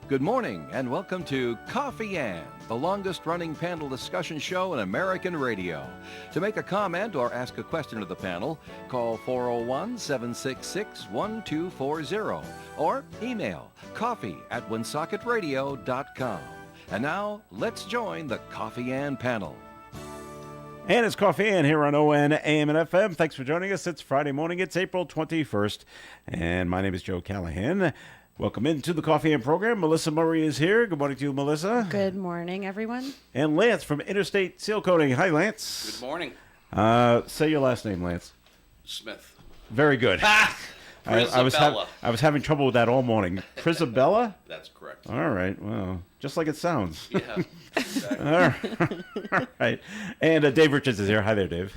Good morning and welcome to Coffee Ann, the longest running panel discussion show in American radio. To make a comment or ask a question of the panel, call 401-766-1240 or email coffee@woonsocket.radio.com. And now, let's join the Coffee Ann panel. And it's Coffee Ann here on ON, AM, and FM. Thanks for joining us. It's Friday morning. It's April 21st. And my name is Joe Callahan. Welcome into the Coffee Ann program. Melissa Murray is here. Good morning to you, Melissa. Good morning, everyone. And Lance from Interstate Seal Coating. Hi, Lance. Good morning. Say your last name, Lance. Smith. Very good. I was having trouble with that all morning. Prisabella? That's correct. All right. Well, just like it sounds. Yeah. Exactly. All right. And Dave Richards is here. Hi there, Dave.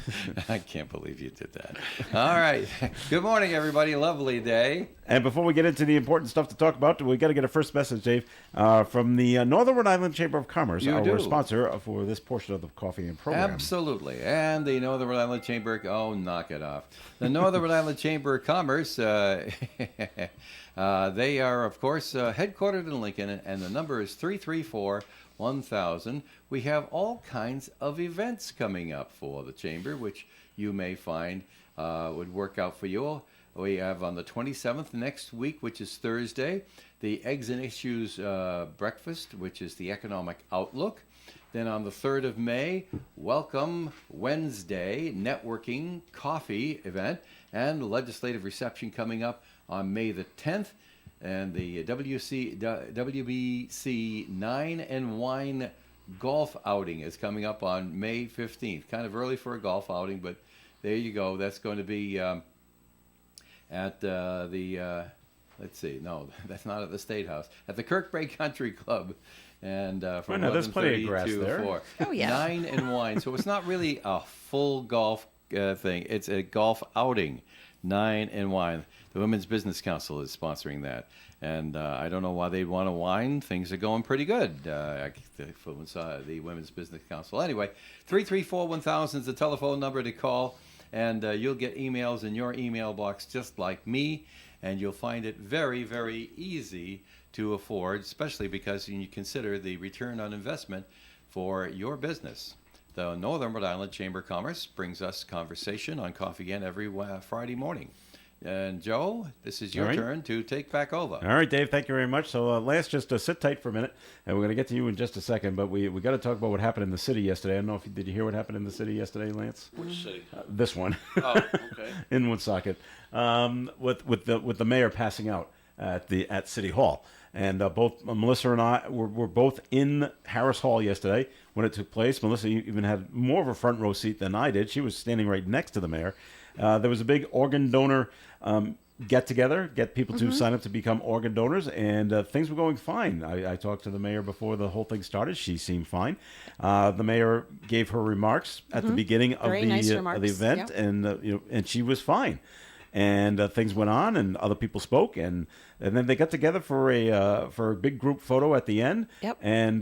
I can't believe you did that. All right. Good morning, everybody. Lovely day. And before we get into the important stuff to talk about, we got to get a first message, Dave, from the Northern Rhode Island Chamber of Commerce, our sponsor for this portion of the Coffee Ann program. Absolutely. And the Northern Rhode Island Chamber, knock it off. The Northern Rhode Island Chamber of Commerce, they are, of course, headquartered in Lincoln, and the number is 334-1000. We have all kinds of events coming up for the Chamber, which you may find would work out for you. We have on the 27th next week, which is Thursday, the Eggs and Issues Breakfast, which is the Economic Outlook. Then on the 3rd of May, Welcome Wednesday Networking Coffee event and legislative reception coming up on May the 10th. And the WBC 9 and Wine Golf Outing is coming up on May 15th. Kind of early for a golf outing, but there you go. That's going to be at let's see, no, that's not at the State House, at the Kirkbrae Country Club. And from there's plenty of grass there. 4. Oh, yeah. 9 and Wine. So it's not really a full golf thing. It's a golf outing. 9 and Wine. The Women's Business Council is sponsoring that. And I don't know why they'd want to wine. Things are going pretty good for the Women's Business Council. Anyway, 334-1000 is the telephone number to call. And you'll get emails in your email box just like me. And you'll find it very, very easy to afford, especially because you consider the return on investment for your business. The Northern Rhode Island Chamber of Commerce brings us conversation on Coffee Ann every Friday morning. And Joe, this is your turn to take back over. All right, Dave, thank you very much. So Lance, just sit tight for a minute, and we're going to get to you in just a second, but we got to talk about what happened in the city yesterday. I don't know if did you hear what happened in the city yesterday, Lance? Which city? This one. Oh, okay. In Woonsocket, with the mayor passing out at City Hall. And both Melissa and I were both in Harris Hall yesterday when it took place. Melissa even had more of a front row seat than I did. She was standing right next to the mayor. There was a big organ donor get-together, get people to sign up to become organ donors, and things were going fine. I talked to the mayor before the whole thing started. She seemed fine. The mayor gave her remarks at the beginning of the event, yep. And she was fine. And things went on, and other people spoke, and then they got together for a big group photo at the end. Yep. And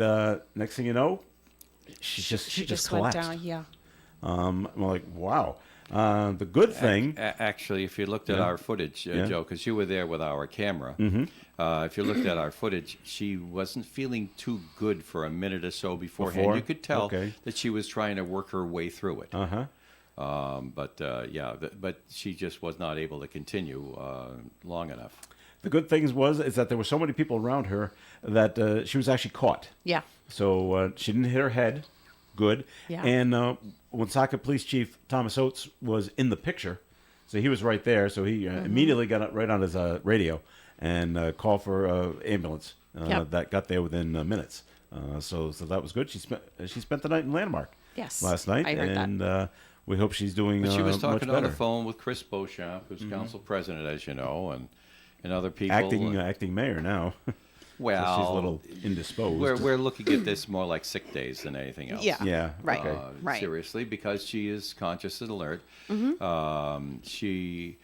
next thing you know, she just collapsed. Went down. Yeah. I'm like, wow. The good thing, actually, if you looked at our footage, Joe, because you were there with our camera, if you looked at our footage, she wasn't feeling too good for a minute or so beforehand. You could tell that she was trying to work her way through it. But she just was not able to continue long enough. The good thing is that there were so many people around her that she was actually caught. Yeah. So she didn't hit her head. Good. Yeah. And Woonsocket Police Chief Thomas Oates was in the picture, so he was right there. So he immediately got right on his radio and called for ambulance that got there within minutes. So that was good. She spent the night in Landmark. Yes. Last night, I heard that. We hope she's doing. But she was talking on the better. phone with Chris Beauchamp, who's council president, as you know, and other people. Acting mayor now. Well, so she's a little indisposed. We're looking at this more like sick days than anything else. Yeah. Right. Right. Seriously, because she is conscious and alert. She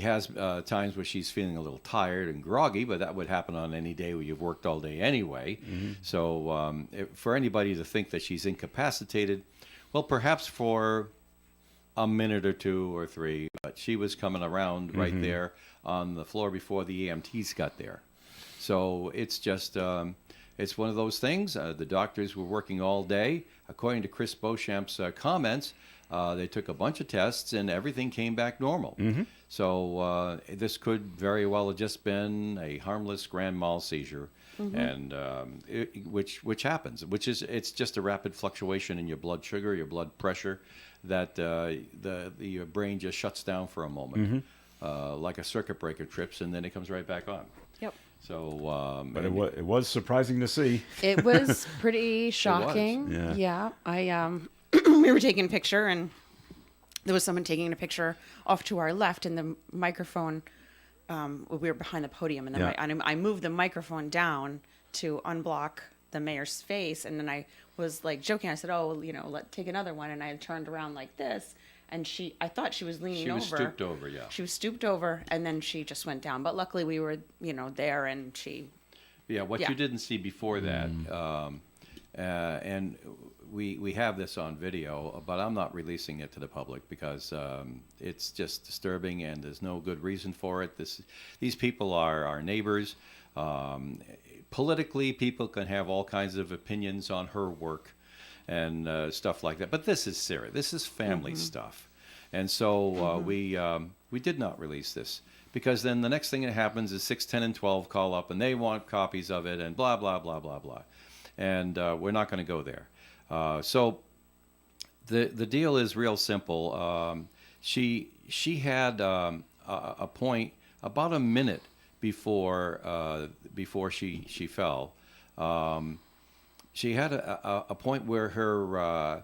has times where she's feeling a little tired and groggy, but that would happen on any day where you've worked all day anyway. So for anybody to think that she's incapacitated, well, perhaps for a minute or two or three, but she was coming around right there on the floor before the EMTs got there. So it's just, it's one of those things. The doctors were working all day. According to Chris Beauchamp's comments, they took a bunch of tests and everything came back normal. So this could very well have just been a harmless grand mal seizure, and which happens. It's just a rapid fluctuation in your blood sugar, your blood pressure, that your brain just shuts down for a moment, like a circuit breaker trips, and then it comes right back on. Yep. So, But it was surprising to see. It was pretty shocking. Yeah. I we were taking a picture, and there was someone taking a picture off to our left, and the microphone. We were behind the podium, and then Yeah. I moved the microphone down to unblock the mayor's face, and then I was like joking. I said, "Oh, take another one," and I turned around like this, and I thought she was leaning over. she was stooped over, yeah. She was stooped over, and then she just went down. But luckily, we were, there, and she. Yeah, what Yeah. you didn't see before that, and we have this on video, but I'm not releasing it to the public because it's just disturbing, and there's no good reason for it. These people are our neighbors. Politically, people can have all kinds of opinions on her work and stuff like that, but this is serious. This is family stuff, and so we did not release this. Because then the next thing that happens is 6, 10, and 12 call up, and they want copies of it, and blah, blah, blah, blah, blah. And we're not going to go there. So the deal is real simple. She had a point about a minute before she fell. She had a point where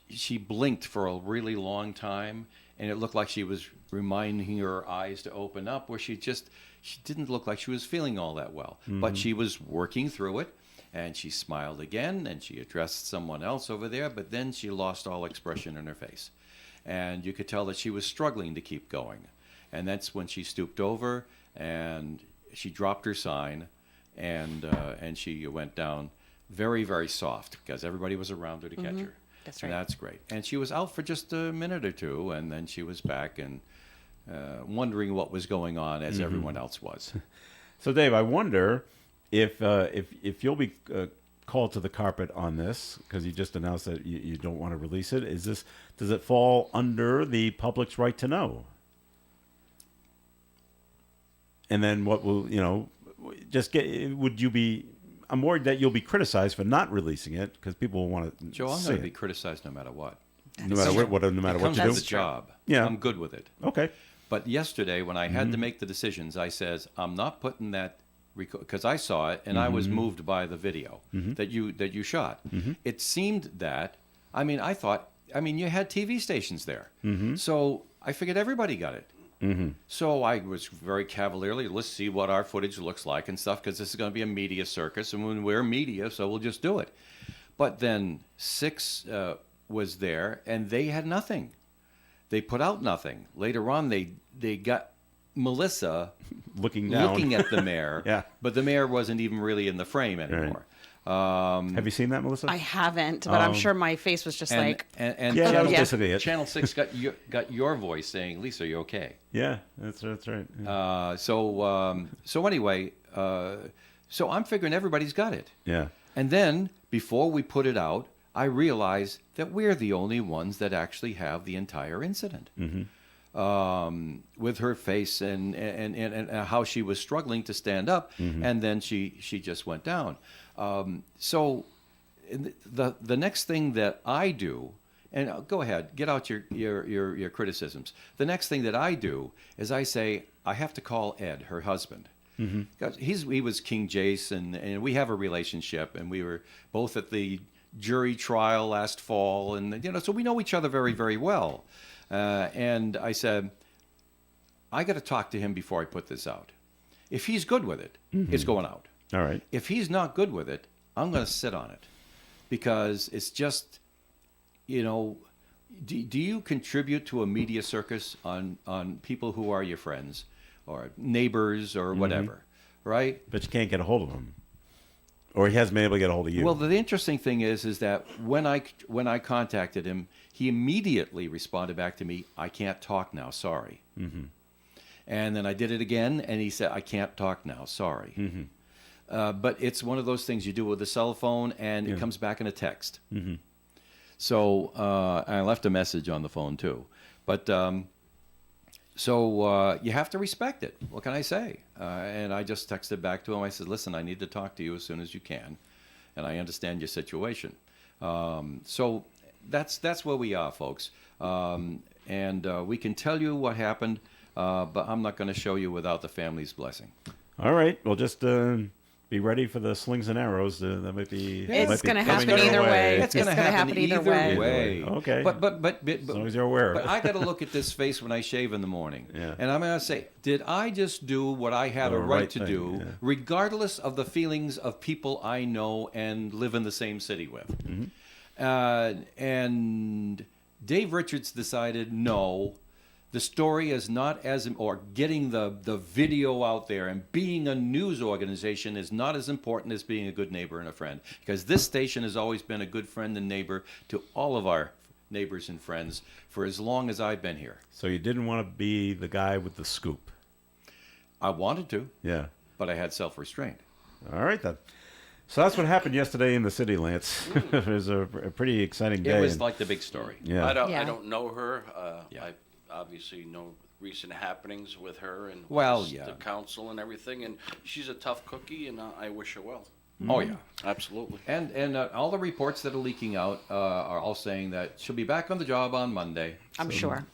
she blinked for a really long time, and it looked like she was reminding her eyes to open up, where she didn't look like she was feeling all that well. But she was working through it, and she smiled again, and she addressed someone else over there, but then she lost all expression in her face. And you could tell that she was struggling to keep going. And that's when she stooped over, and she dropped her sign, and she went down very, very soft, because everybody was around her to catch her. That's And right. that's great. And she was out for just a minute or two, and then she was back and wondering what was going on, as everyone else was. So, Dave, I wonder if you'll be called to the carpet on this, because you just announced that you don't want to release it. Does it fall under the public's right to know? And then what will would you be? I'm worried that you'll be criticized for not releasing it, because people will want to. Joe, I'm see going to be it. criticized no matter what. No matter what, no matter It what comes you with do. the job. Yeah. I'm good with it. Okay. But yesterday, when I had to make the decisions, I says, I'm not putting that, because I saw it and I was moved by the video that you shot. It seemed that, I thought, you had TV stations there. So I figured everybody got it. So I was very cavalierly, let's see what our footage looks like and stuff, because this is going to be a media circus, and when we're media, so we'll just do it. But then 6 was there, and they had nothing. They put out nothing. Later on, they got Melissa Looking down. looking at the mayor, Yeah. but the mayor wasn't even really in the frame anymore. Have you seen that, Melissa? I haven't, but I'm sure my face was just And, like. and Yeah, Channel, that's basically it. Channel 6 got your voice saying, Lisa, are you okay? Yeah, that's right. Yeah. So anyway, so I'm figuring everybody's got it. Yeah. And then, before we put it out, I realized that we're the only ones that actually have the entire incident. With her face and how she was struggling to stand up, and then she just went down. So the next thing that I do, and go ahead, get out your criticisms. The next thing that I do is I say, I have to call Ed, her husband. Because he was King Jace, and we have a relationship, and we were both at the jury trial last fall, and so we know each other very, very well. And I said, I got to talk to him before I put this out. If he's good with it, it's going out. All right. If he's not good with it, I'm going to sit on it, because it's just, do you contribute to a media circus on people who are your friends or neighbors or whatever, right? But you can't get a hold of him. Or he hasn't been able to get a hold of you. Well, the interesting thing is that when I contacted him, he immediately responded back to me, "I can't talk now, sorry." Mm-hmm. And then I did it again, and he said, "I can't talk now, sorry." Mm-hmm. But it's one of those things you do with a cell phone, and it comes back in a text. Mm-hmm. So I left a message on the phone too, but. So you have to respect it. What can I say? And I just texted back to him. I said, "Listen, I need to talk to you as soon as you can, and I understand your situation." So that's where we are, folks. And we can tell you what happened, but I'm not going to show you without the family's blessing. All right. Well, just be ready for the slings and arrows. That might be. It's going to coming happen your either way. It's going to happen either way. Okay. But As long as you're aware of But it. I got to look at this face when I shave in the morning, Yeah. and I'm going to say, did I just do what I had The a right right to thing, do, yeah. regardless of the feelings of people I know and live in the same city with? Mm-hmm. And Dave Richards decided no. The story is not as, or getting the video out there and being a news organization is not as important as being a good neighbor and a friend. Because this station has always been a good friend and neighbor to all of our neighbors and friends for as long as I've been here. So you didn't want to be the guy with the scoop. I wanted to, Yeah. but I had self-restraint. All right then. So that's what happened yesterday in the city, Lance. It was a pretty exciting day. It was and- like the big story. yeah. I Yeah. don't know her. Yeah. I obviously know recent happenings with her and Well, the yeah. council and everything. And she's a tough cookie, and I wish her well. Oh, yeah. Absolutely. And all the reports that are leaking out are all saying that she'll be back on the job on Monday. I'm sure.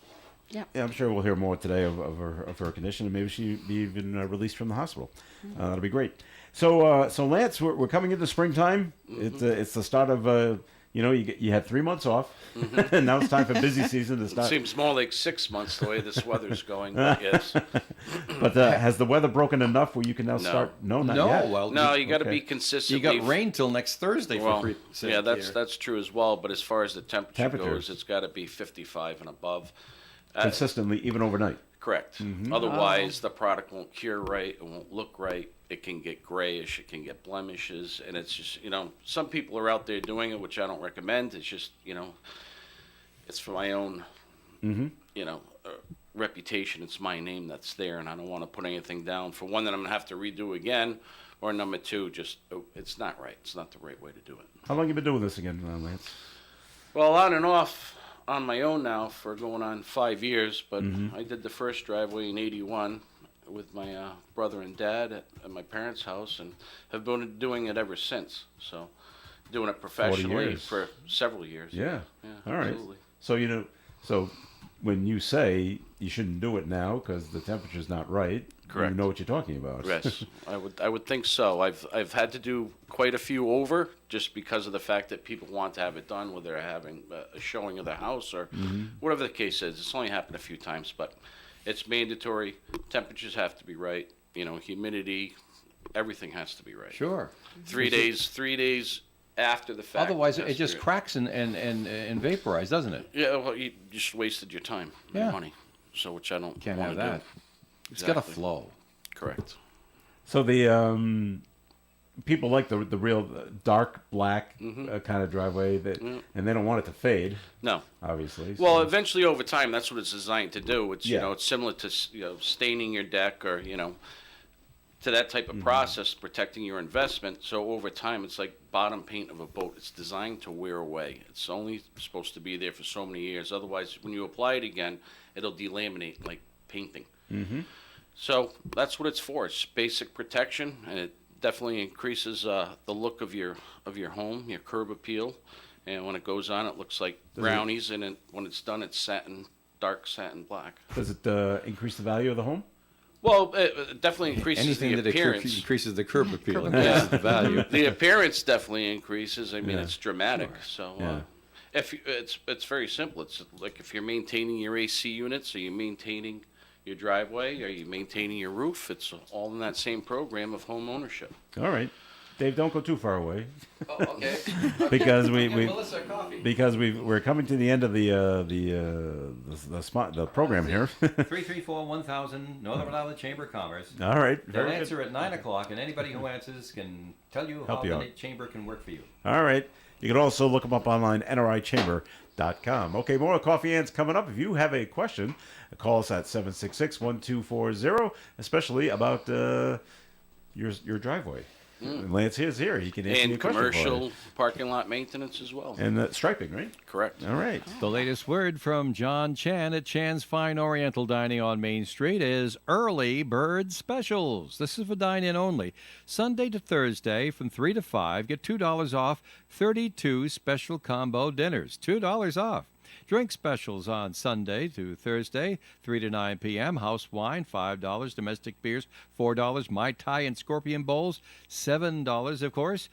Yeah. Yeah, I'm sure we'll hear more today of her condition, and maybe she'll be even released from the hospital. That'll be great. So, Lance, we're coming into springtime. It's the start of you had 3 months off, and now it's time for busy season to start. Seems more like 6 months the way this weather's going. But yes. But has the weather broken enough where you can now start? No, not No, yet. well, No, you got to Okay. be you consistently. got rain till next Thursday Well, for yeah, that's true as well. But as far as the temperature Temperatures. goes, it's got to be 55 and above. Consistently, even overnight. Correct. Otherwise, the product won't cure right. It won't look right. It can get grayish. It can get blemishes, and it's just some people are out there doing it, which I don't recommend. It's just it's for my own reputation. It's my name that's there, and I don't want to put anything down. For one, that I'm gonna have to redo again, or number two, just it's not right. It's not the right way to do it. How long you been doing this again, Lance? Well, on and off on my own now for going on 5 years, but I did the first driveway in '81 with my brother and dad at my parents' house, and have been doing it ever since. So, doing it professionally years. for several years. Yeah. All right. Absolutely. So so when you say you shouldn't do it now because the temperature's not right, Correct. you know what you're talking about. Yes, I would think so. I've had to do quite a few over just because of the fact that people want to have it done, whether they're having a showing of their house or whatever the case is. It's only happened a few times, but it's mandatory. Temperatures have to be right. Humidity, everything has to be right. Sure. 3 days after the fact. Otherwise, has it to just be- cracks and vaporizes, doesn't it? Yeah, well, you just wasted your time, Yeah. your money. So, which I don't Can't wanna have that. do. It's got to Exactly. flow. Correct. So the people like the real dark black kind of driveway and they don't want it to fade, No. obviously. Well, so- eventually, over time, that's what it's designed to do. It's Yeah. it's similar to staining your deck or to that type of process, protecting your investment. So over time, it's like bottom paint of a boat. It's designed to wear away. It's only supposed to be there for so many years. Otherwise, when you apply it again, it'll delaminate like painting. So that's what it's for. It's basic protection, and it definitely increases the look of your home, your curb appeal. And when it goes on, it looks like brownies, and when it's done, it's dark satin black. does it increase the value of the home? Well, it definitely increases Anything the that appearance. increases the curb appeal Curb increases the value. The appearance definitely increases. I mean, Yeah. it's dramatic. So, Yeah. it's very simple. It's like if you're maintaining your AC units, are you maintaining your driveway, are you maintaining your roof? It's all in that same program of home ownership. All right. Dave, don't go too far away Oh, okay. because we Melissa coffee. because we're coming to the end of the program here. 334-1000, Northern Rhode Island Chamber of Commerce. All right. They'll Very answer good. at 9 o'clock, and anybody who answers can tell you Help how you the out. chamber can work for you. All right. You can also look them up online, nrichamber.com. Okay, more Coffee Ants coming up. If you have a question, call us at 766-1240, especially about your driveway. Lance is here. He can answer And your question for you. commercial parking lot maintenance as well. And striping, right? Correct. All right. The latest word from John Chan at Chan's Fine Oriental Dining on Main Street is early bird specials. This is for dine-in only. Sunday to Thursday from 3 to 5, get $2 off 32 special combo dinners. $2 off. Drink specials on Sunday to Thursday, 3 to 9 p.m. House wine, $5. Domestic beers, $4. Mai Tai and Scorpion bowls, $7, of course.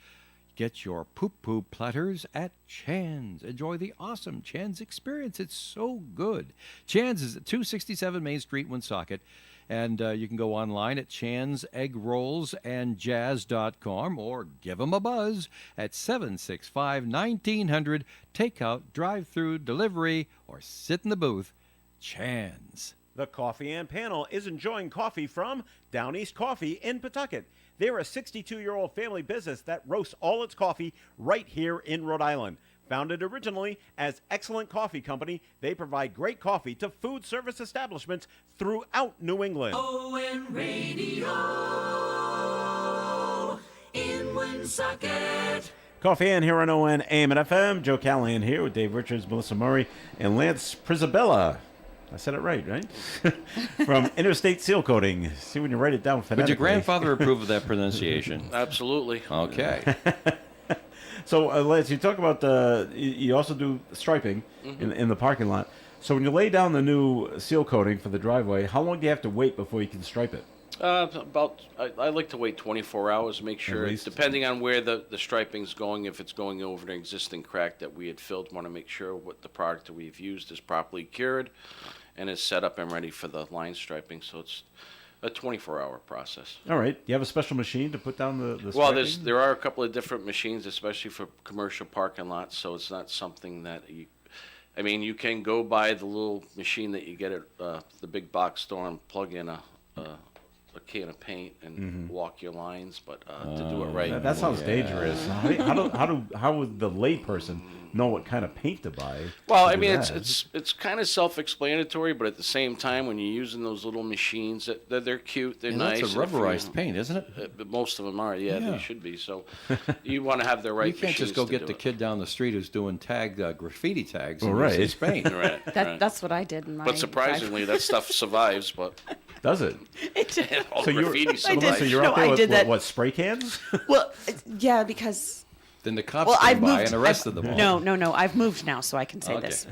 Get your poo-poo platters at Chan's. Enjoy the awesome Chan's experience. It's so good. Chan's is at 267 Main Street, Woonsocket. And you can go online at chanseggrollsandjazz.com or give them a buzz at 765-1900. Takeout, drive-through, delivery, or sit in the booth. Chan's. The Coffee and Panel is enjoying coffee from Down East Coffee in Pawtucket. They're a 62-year-old family business that roasts all its coffee right here in Rhode Island. Founded originally as Excellent Coffee Company, they provide great coffee to food service establishments throughout New England. ON Radio in Woonsocket. Coffee and here on ON AM and FM. Joe Callahan here with Dave Richards, Melissa Murray, and Lance Prisabella. I said it right? From Interstate Seal Coating. See when you write it down phonetically. Would your grandfather approve of that pronunciation? Absolutely. Okay. So, Lance, you talk about you also do striping in the parking lot. So when you lay down the new seal coating for the driveway, how long do you have to wait before you can stripe it? I like to wait 24 hours, make sure, least. depending on where the striping's going, if it's going over an existing crack that we had filled, want to make sure what the product that we've used is properly cured and is set up and ready for the line striping. So it's a 24-hour process. All right. Do you have a special machine to put down the Well, striping? there are a couple of different machines, especially for commercial parking lots, so it's not something that you can go buy the little machine that you get at the big box store and plug in a can of paint and walk your lines, but to do it right. That sounds dangerous. How would the layperson know what kind of paint to buy? Well, to I do mean, that? it's kind of self-explanatory, but at the same time, when you're using those little machines, they're cute, they're And nice. that's a and if you- rubberized paint, isn't it? But most of them are, yeah, Yeah. they should be. So you want to have the right. You can't just go machines to get do the it. kid down the street who's doing graffiti tags and Well, right. use his paint. Right, right. That's what I did in my. But surprisingly, that stuff survives. But Does it? all So you're, graffiti so survives. you're out No, there I with did that. what, spray cans? Well, yeah, because Then the cops well, came I've by moved. and arrested them all. No. I've moved now, so I can say Okay. this.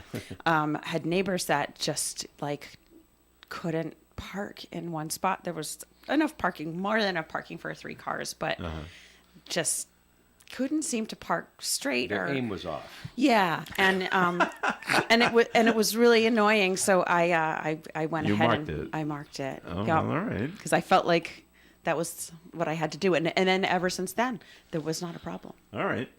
Had neighbors that just like couldn't park in one spot. There was enough parking, more than enough parking for 3 cars, but just couldn't seem to park straight. Their or aim was off. yeah, and it was really annoying. So I went You ahead marked and it. I marked it. Oh, all right. Because I felt like that was what I had to do, and then ever since then there was not a problem. All right.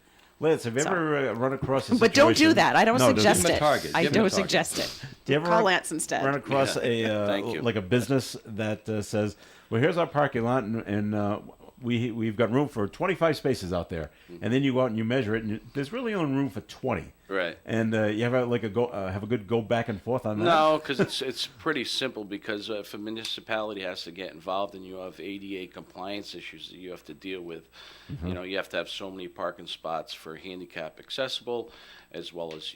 Lance, have you So- ever run across a But don't do situation- that. I don't No, suggest Give him a it. target. I Give him a don't target. suggest it. Do you ever Call run- Lance instead. Run across Thank you. like a business that says, "Well, here's our parking lot, and we've got room for 25 spaces out there." And then you go out and you measure it, and there's really only room for 20. Right. And you have have a good go back and forth on that. No, because it's pretty simple. Because if a municipality has to get involved and you have ADA compliance issues that you have to deal with, you have to have so many parking spots for handicap accessible, as well as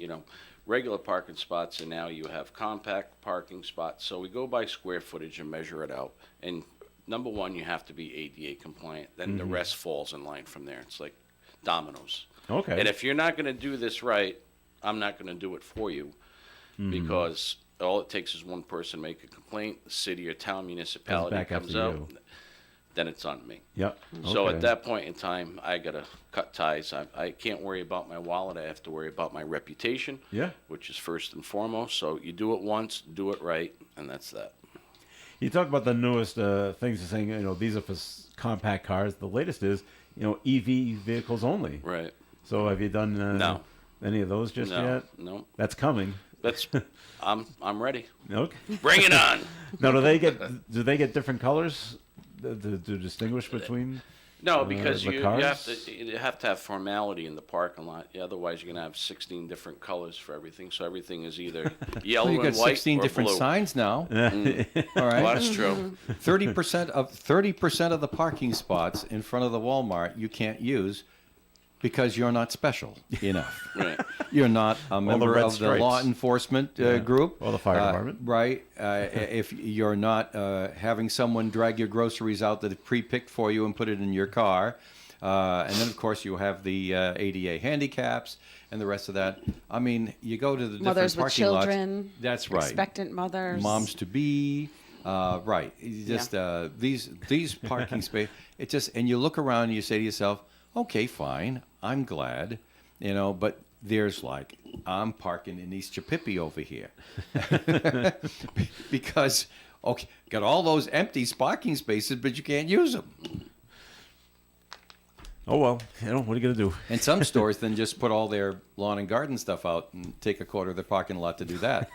regular parking spots, and now you have compact parking spots. So we go by square footage and measure it out. And number one, you have to be ADA compliant. Then the rest falls in line from there. It's like dominoes. Okay. And if you're not going to do this right, I'm not going to do it for you, because all it takes is one person to make a complaint, the city or town municipality back comes after out, you. then it's on me. Yep. So Okay. at that point in time, I got to cut ties. I can't worry about my wallet. I have to worry about my reputation, Yeah. which is first and foremost. So you do it once, do it right, and that's that. You talk about the newest things, you're saying, these are for compact cars. The latest is, EV vehicles only. Right. So have you done? No. Any of those just No, yet? no. That's coming. That's I'm ready. Okay. Bring it on. Now, do they get different colors to distinguish between? No, because the you cars? have to have formality in the parking lot. Yeah, otherwise, you're gonna have 16 different colors for everything. So everything is either yellow Well, you and got white 16 or different blue. signs now. All Well, right. that's true. 30% of the parking spots in front of the Walmart you can't use because you're not special enough. Right. You're not a member red of the law stripes. enforcement group. Or the fire department. Right. If you're not having someone drag your groceries out that they've pre-picked for you and put it in your car. And then, of course, you have the ADA handicaps and the rest of that. I mean, you go to the Mothers different with parking lots. children. That's right. Expectant mothers. Moms to be. Right. You just these parking space. It just, and you look around and you say to yourself, okay, fine, I'm glad, but there's like, I'm parking in East Chippewa over here because, okay, got all those empty parking spaces, but you can't use them. Oh well, what are you gonna do? And some stores then just put all their lawn and garden stuff out and take a quarter of their parking lot to do that.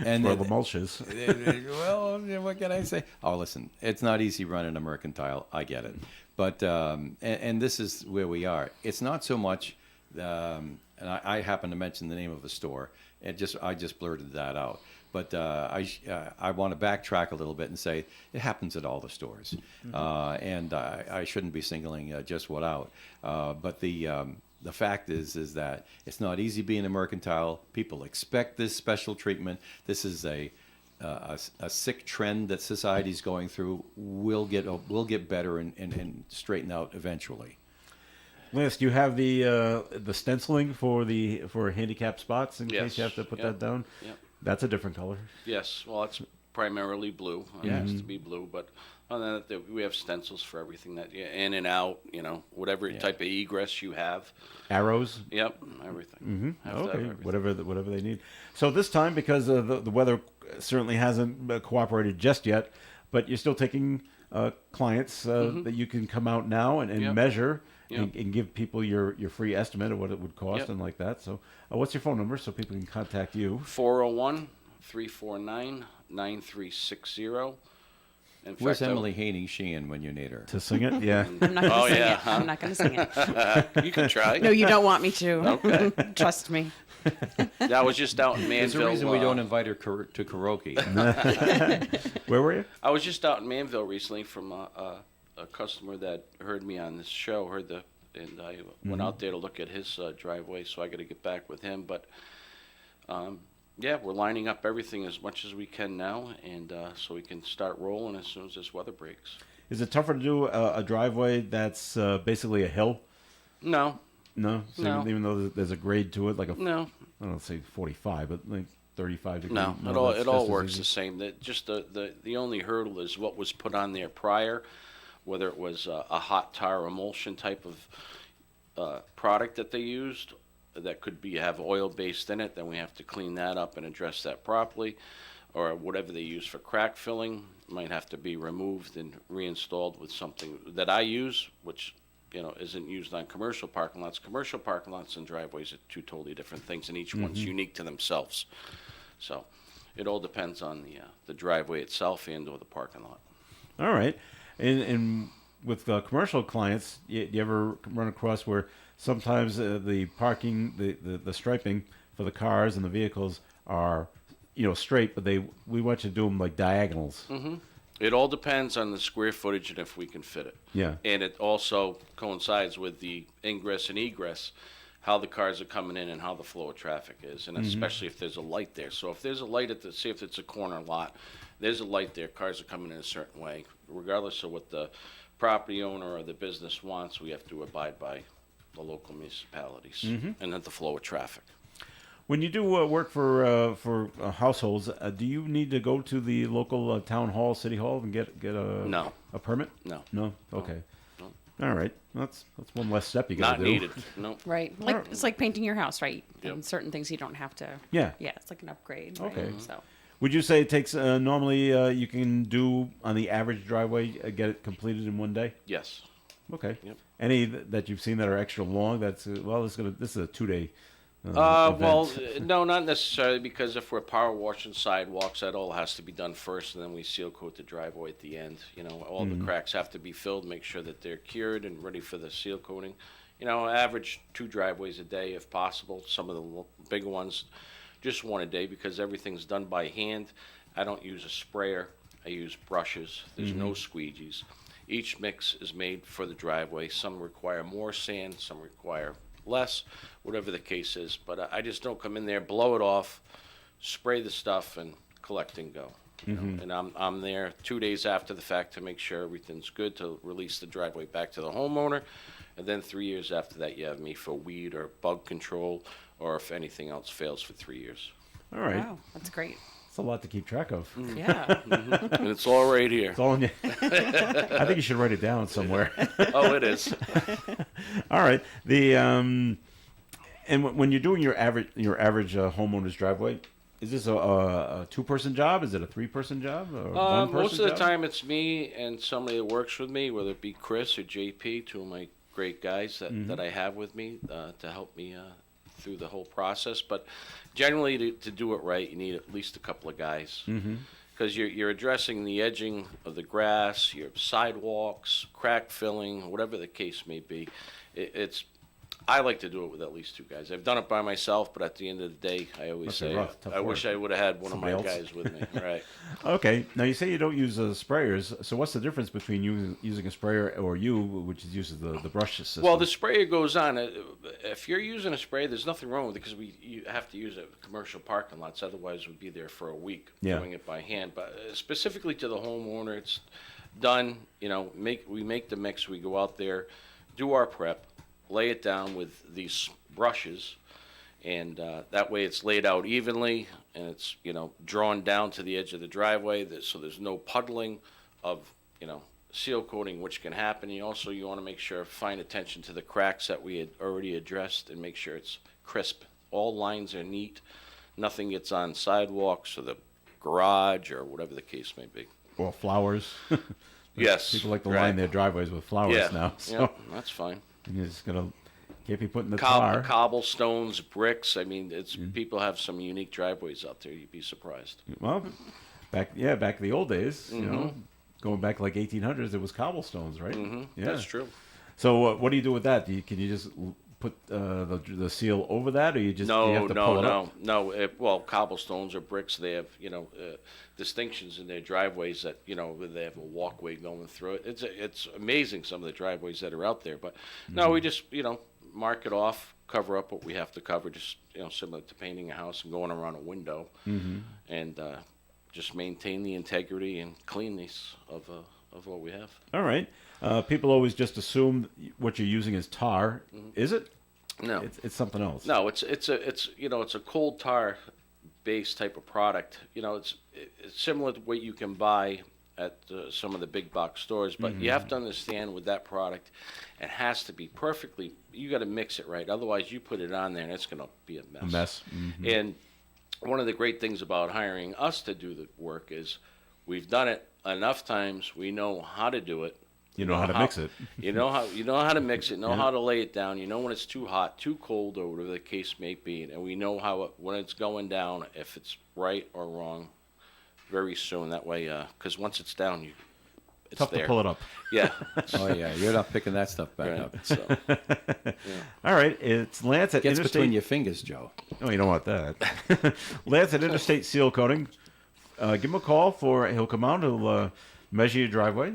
And Where the mulch is. well, what can I say? Oh, listen, it's not easy running a mercantile. I get it, but and this is where we are. It's not so much, and I happen to mention the name of a store. I just blurted that out. But I want to backtrack a little bit and say it happens at all the stores, and I shouldn't be singling just one out. But the fact is that it's not easy being a mercantile. People expect this special treatment. This is a sick trend that society's going through. We'll get better and straighten out eventually. Lance, do you have the stenciling for handicap spots in Yes. case you have to put Yep. that down? Yep. That's a different color. Yes. Well, it's primarily blue. It Yeah. has to be blue, but other than that, we have stencils for everything that in and out. Whatever type of egress you have. Arrows. Yep. Everything. Have to have Okay, everything. whatever they need. So this time, because the weather certainly hasn't cooperated just yet, but you're still taking clients that you can come out now and Yep. measure Yep. and give people your free estimate of what it would cost Yep. and like that. So what's your phone number so people can contact you? 401-349-9360. In Where's fact, Emily Haney Sheehan when you need her? To sing it? Yeah. I'm not going to Oh, sing yeah, it. huh? I'm not going to sing it. You can try. No, you don't want me to. Okay. Trust me. Yeah, I was just out in There's Manville. a reason we don't invite her to karaoke. Where were you? I was just out in Manville recently from a customer that heard me on this show, and I went out there to look at his driveway, so I got to get back with him. But yeah, we're lining up everything as much as we can now, and so we can start rolling as soon as this weather breaks. Is it tougher to do a driveway that's basically a hill? No, No? So No. Even though there's a grade to it, like no, I don't say 45, but like 35 degrees. no. It all works the same. Just the only hurdle is what was put on there prior, whether it was a hot tar emulsion type of product that they used that could have oil based in it. Then we have to clean that up and address that properly, or whatever they use for crack filling might have to be removed and reinstalled with something that I use, which isn't used on commercial parking lots. Commercial parking lots and driveways are two totally different things, and each one's unique to themselves. So it all depends on the driveway itself and/or the parking lot. All right. And with commercial clients, you ever run across where sometimes the parking, the striping for the cars and the vehicles are, straight, but we want you to do them like diagonals. It all depends on the square footage and if we can fit it. Yeah. And it also coincides with the ingress and egress, how the cars are coming in and how the flow of traffic is, and especially if there's a light there. So if there's a light say if it's a corner lot, there's a light there, cars are coming in a certain way. Regardless of what the property owner or the business wants, we have to abide by the local municipalities and then the flow of traffic. When you do work for households, do you need to go to the local town hall, city hall, and get No. a permit? No. No. Okay. No. All right. That's one less step you got Not to do. needed. No. Right. It's like painting your house, right? Yep. And certain things you don't have to. Yeah. Yeah, it's like an upgrade. Right? Okay. So Would you say it takes normally you can do on the average driveway get it completed in one day? Yes. Okay. Yep. Any that you've seen that are extra long? That's this is a 2-day Well, event? no, not necessarily, because if we're power washing sidewalks, that all has to be done first, and then we seal coat the driveway at the end. All the cracks have to be filled, make sure that they're cured and ready for the seal coating. Average 2 driveways a day if possible. Some of the bigger ones, just 1 a day, because everything's done by hand. I don't use a sprayer. I use brushes. There's no squeegees. Each mix is made for the driveway. Some require more sand, some require less, whatever the case is. But I just don't come in there, blow it off, spray the stuff, and collect and go. And I'm there 2 days after the fact to make sure everything's good, to release the driveway back to the homeowner. And then 3 years after that, you have me for weed or bug control, or if anything else fails, for 3 years. All right. Wow, that's great. That's a lot to keep track of. Yeah. And it's all right here. It's all in you. I think you should write it down somewhere. Oh, it is. All right. And when you're doing your average homeowner's driveway, is this a 2-person job? Is it a 3-person job? Or 1-person Most of the job? time, it's me and somebody that works with me, whether it be Chris or JP, 2 of my great guys that I have with me to help me through the whole process. But generally, to do it right, you need at least a couple of guys. Because you're addressing the edging of the grass, your sidewalks, crack filling, whatever the case may be. I like to do it with at least 2 guys. I've done it by myself, but at the end of the day, I always Must be say, rough, tough I wish work. I would have had one Somebody of my else. guys with me. Right. Okay. Now you say you don't use sprayers. So what's the difference between you using a sprayer or which uses the brush system? Well, the sprayer goes on. If you're using a spray, there's nothing wrong with it, because you have to use it at commercial parking lots. Otherwise, we'd be there for a week doing it by hand. But specifically to the homeowner, it's done. We make the mix. We go out there, do our prep, lay it down with these brushes, and that way it's laid out evenly, and it's drawn down to the edge of the driveway, so there's no puddling of seal coating, which can happen. You want to make sure, fine attention to the cracks that we had already addressed, and make sure it's crisp. All lines are neat. Nothing gets on sidewalks or the garage or whatever the case may be. or flowers. Yes. People like to right. line their driveways with flowers Yeah. now. So Yeah, that's fine. you're just gonna can't be putting the tar. Cobblestones, bricks. I mean, people have some unique driveways out there. You'd be surprised. Well, back in the old days, going back like 1800s, it was cobblestones, right? Yeah, That's true. So what do you do with that? Can you just put the seal over that, or you just you have to pull it up? No. Well, cobblestones or bricks, they have distinctions in their driveways that where they have a walkway going through it. It's amazing, some of the driveways that are out there. But no, we just mark it off, cover up what we have to cover, just similar to painting a house and going around a window, and just maintain the integrity and cleanness of what we have. All right. People always just assume what you're using is tar. Is it? No. It's something else. No, it's a cold tar based type of product. It's similar to what you can buy at some of the big box stores, but you have to understand with that product, it has to be perfectly. You got to mix it right. Otherwise, you put it on there and it's going to be a mess. A mess. And one of the great things about hiring us to do the work is we've done it enough times. We know how to do it. You know how to mix it. You know how to mix it. Know how to lay it down. You know when it's too hot, too cold, or whatever the case may be, and we know when it's going down, if it's right or wrong, very soon. That way, because once it's down, it's Tough there. to pull it up. Yeah. Oh yeah, you're not picking that stuff back up. Right. So, All right. It's Lance at Gets Interstate. between your fingers, Joe. Oh, you don't want that. Lance at Interstate Seal Coating. Give him a call he'll come out. He'll measure your driveway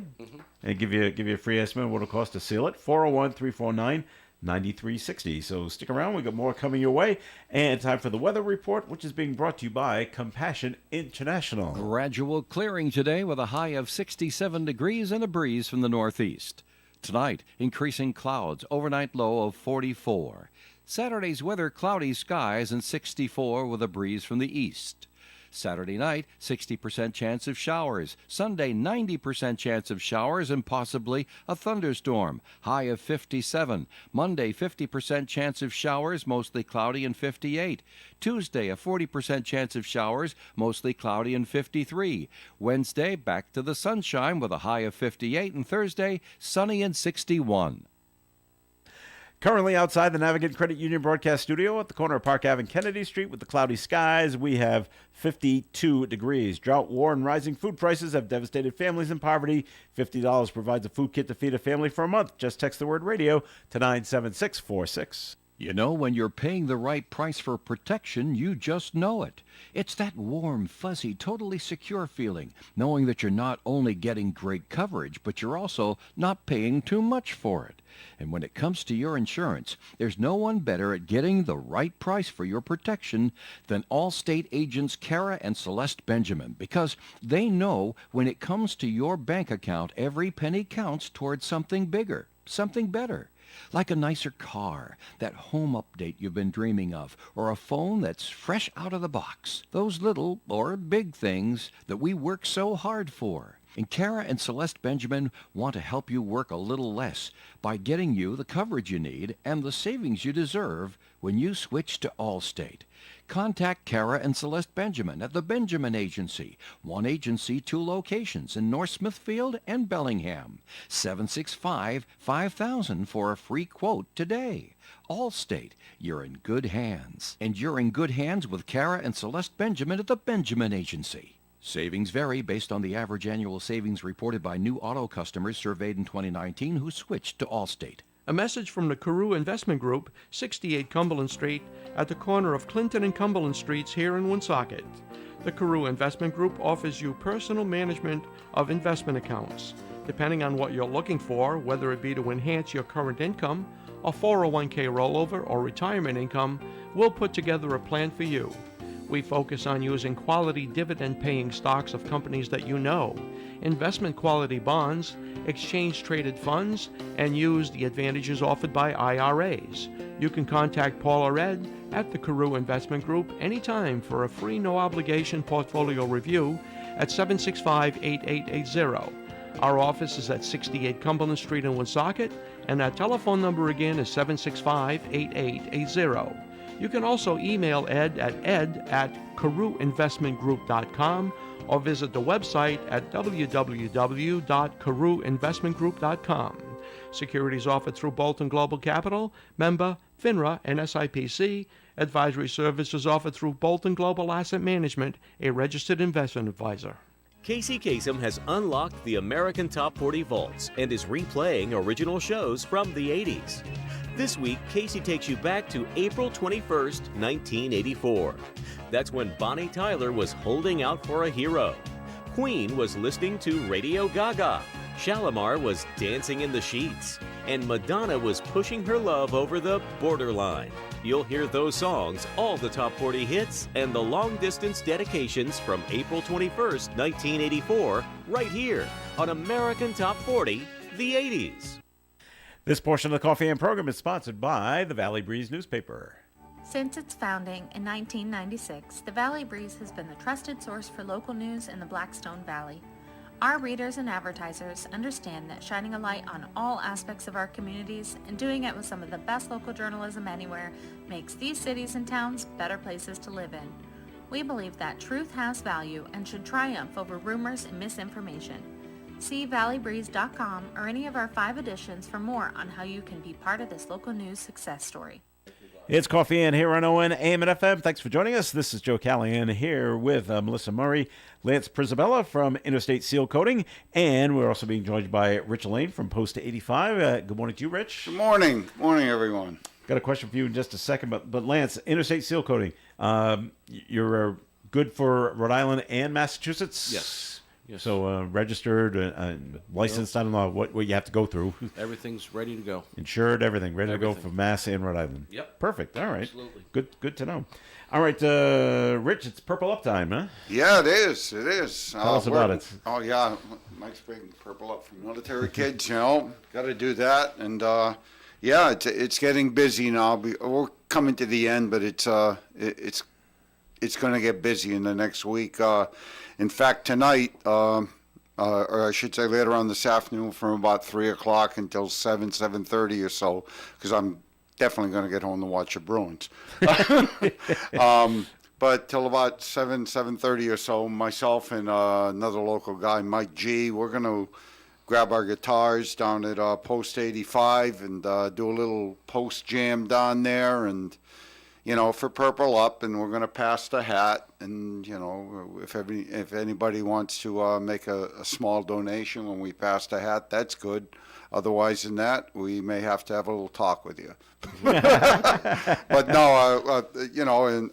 and give you a free estimate of what it'll cost to seal it. 401-349-9360. So stick around. We got more coming your way. And time for the weather report, which is being brought to you by Compassion International. Gradual clearing today with a high of 67 degrees and a breeze from the northeast. Tonight, increasing clouds, overnight low of 44. Saturday's weather, cloudy skies and 64 with a breeze from the east. Saturday night, 60% chance of showers. Sunday, 90% chance of showers and possibly a thunderstorm. High of 57. Monday, 50% chance of showers, mostly cloudy and 58. Tuesday, a 40% chance of showers, mostly cloudy and 53. Wednesday, back to the sunshine with a high of 58. And Thursday, sunny and 61. Currently outside the Navigant Credit Union broadcast studio at the corner of Park Ave and Kennedy Street with the cloudy skies, we have 52 degrees. Drought, war, and rising food prices have devastated families in poverty. $50 provides a food kit to feed a family for a month. Just text the word radio to 97646. You know, when you're paying the right price for protection, you just know it. It's that warm, fuzzy, totally secure feeling, knowing that you're not only getting great coverage, but you're also not paying too much for it. And when it comes to your insurance, there's no one better at getting the right price for your protection than Allstate agents Kara and Celeste Benjamin, because they know when it comes to your bank account, every penny counts towards something bigger, something better. Like a nicer car, that home update you've been dreaming of, or a phone that's fresh out of the box. Those little or big things that we work so hard for. And Kara and Celeste Benjamin want to help you work a little less by getting you the coverage you need and the savings you deserve when you switch to Allstate. Contact Kara and Celeste Benjamin at the Benjamin Agency. One agency, 2 locations in North Smithfield and Bellingham. 765-5000 for a free quote today. Allstate, you're in good hands. And you're in good hands with Kara and Celeste Benjamin at the Benjamin Agency. Savings vary based on the average annual savings reported by new auto customers surveyed in 2019 who switched to Allstate. A message from the Carew Investment Group, 68 Cumberland Street, at the corner of Clinton and Cumberland Streets here in Woonsocket. The Carew Investment Group offers you personal management of investment accounts. Depending on what you're looking for, whether it be to enhance your current income, a 401k rollover, or retirement income, we'll put together a plan for you. We focus on using quality dividend-paying stocks of companies that you know, investment quality bonds, exchange-traded funds, and use the advantages offered by IRAs. You can contact Paul or Ed at the Carew Investment Group anytime for a free no-obligation portfolio review at 765-8880. Our office is at 68 Cumberland Street in Woonsocket, and our telephone number again is 765-8880. You can also email Ed at ed@carewinvestmentgroup.com or visit the website at www.carewinvestmentgroup.com. Securities offered through Bolton Global Capital, member FINRA and SIPC. Advisory services offered through Bolton Global Asset Management, a registered investment advisor. Casey Kasem has unlocked the American Top 40 vaults and is replaying original shows from the 80s. This week, Casey takes you back to April 21st, 1984. That's when Bonnie Tyler was holding out for a hero. Queen was listening to Radio Gaga. Shalimar was dancing in the sheets. And Madonna was pushing her love over the borderline. You'll hear those songs, all the top 40 hits, and the long-distance dedications from April 21st, 1984, right here on American Top 40, the 80s. This portion of the Coffee and Program is sponsored by the Valley Breeze newspaper. Since its founding in 1996, the Valley Breeze has been the trusted source for local news in the Blackstone Valley. Our readers and advertisers understand that shining a light on all aspects of our communities and doing it with some of the best local journalism anywhere makes these cities and towns better places to live in. We believe that truth has value and should triumph over rumors and misinformation. See valleybreeze.com or any of our 5 editions for more on how you can be part of this local news success story. It's Coffee and here on ON AM and FM. Thanks for joining us. This is Joe Callahan here with Melissa Murray, Lance Prisabella from Interstate Seal Coating, and we're also being joined by Rich Lane from Post 85. Good morning to you, Rich. Good morning. Good morning, everyone. Got a question for you in just a second, but Lance, Interstate Seal Coating, you're good for Rhode Island and Massachusetts? Yes. Yes. So registered, licensed, I don't know what you have to go through. Everything's ready to go. Insured, everything. Ready to go Everything. for Mass and Rhode Island. Yep. Perfect. All right. Absolutely. Good to know. All right, Rich, it's Purple Up time, huh? Yeah, it is. It is. Tell us about it. Oh, yeah. Nice big purple up for military kids, got to do that. And, yeah, it's getting busy now. We're coming to the end, but it's going to get busy in the next week. In fact, tonight, or I should say later on this afternoon, from about 3 o'clock until 7:30 or so, because I'm definitely going to get home to watch the Bruins. But till about 7:30 or so, myself and another local guy, Mike G, we're going to grab our guitars down at Post 85 and do a little post jam down there, and for Purple Up, and we're going to pass the hat, and if anybody wants to make a small donation when we pass the hat, that's good. Otherwise than that, we may have to have a little talk with you. But no,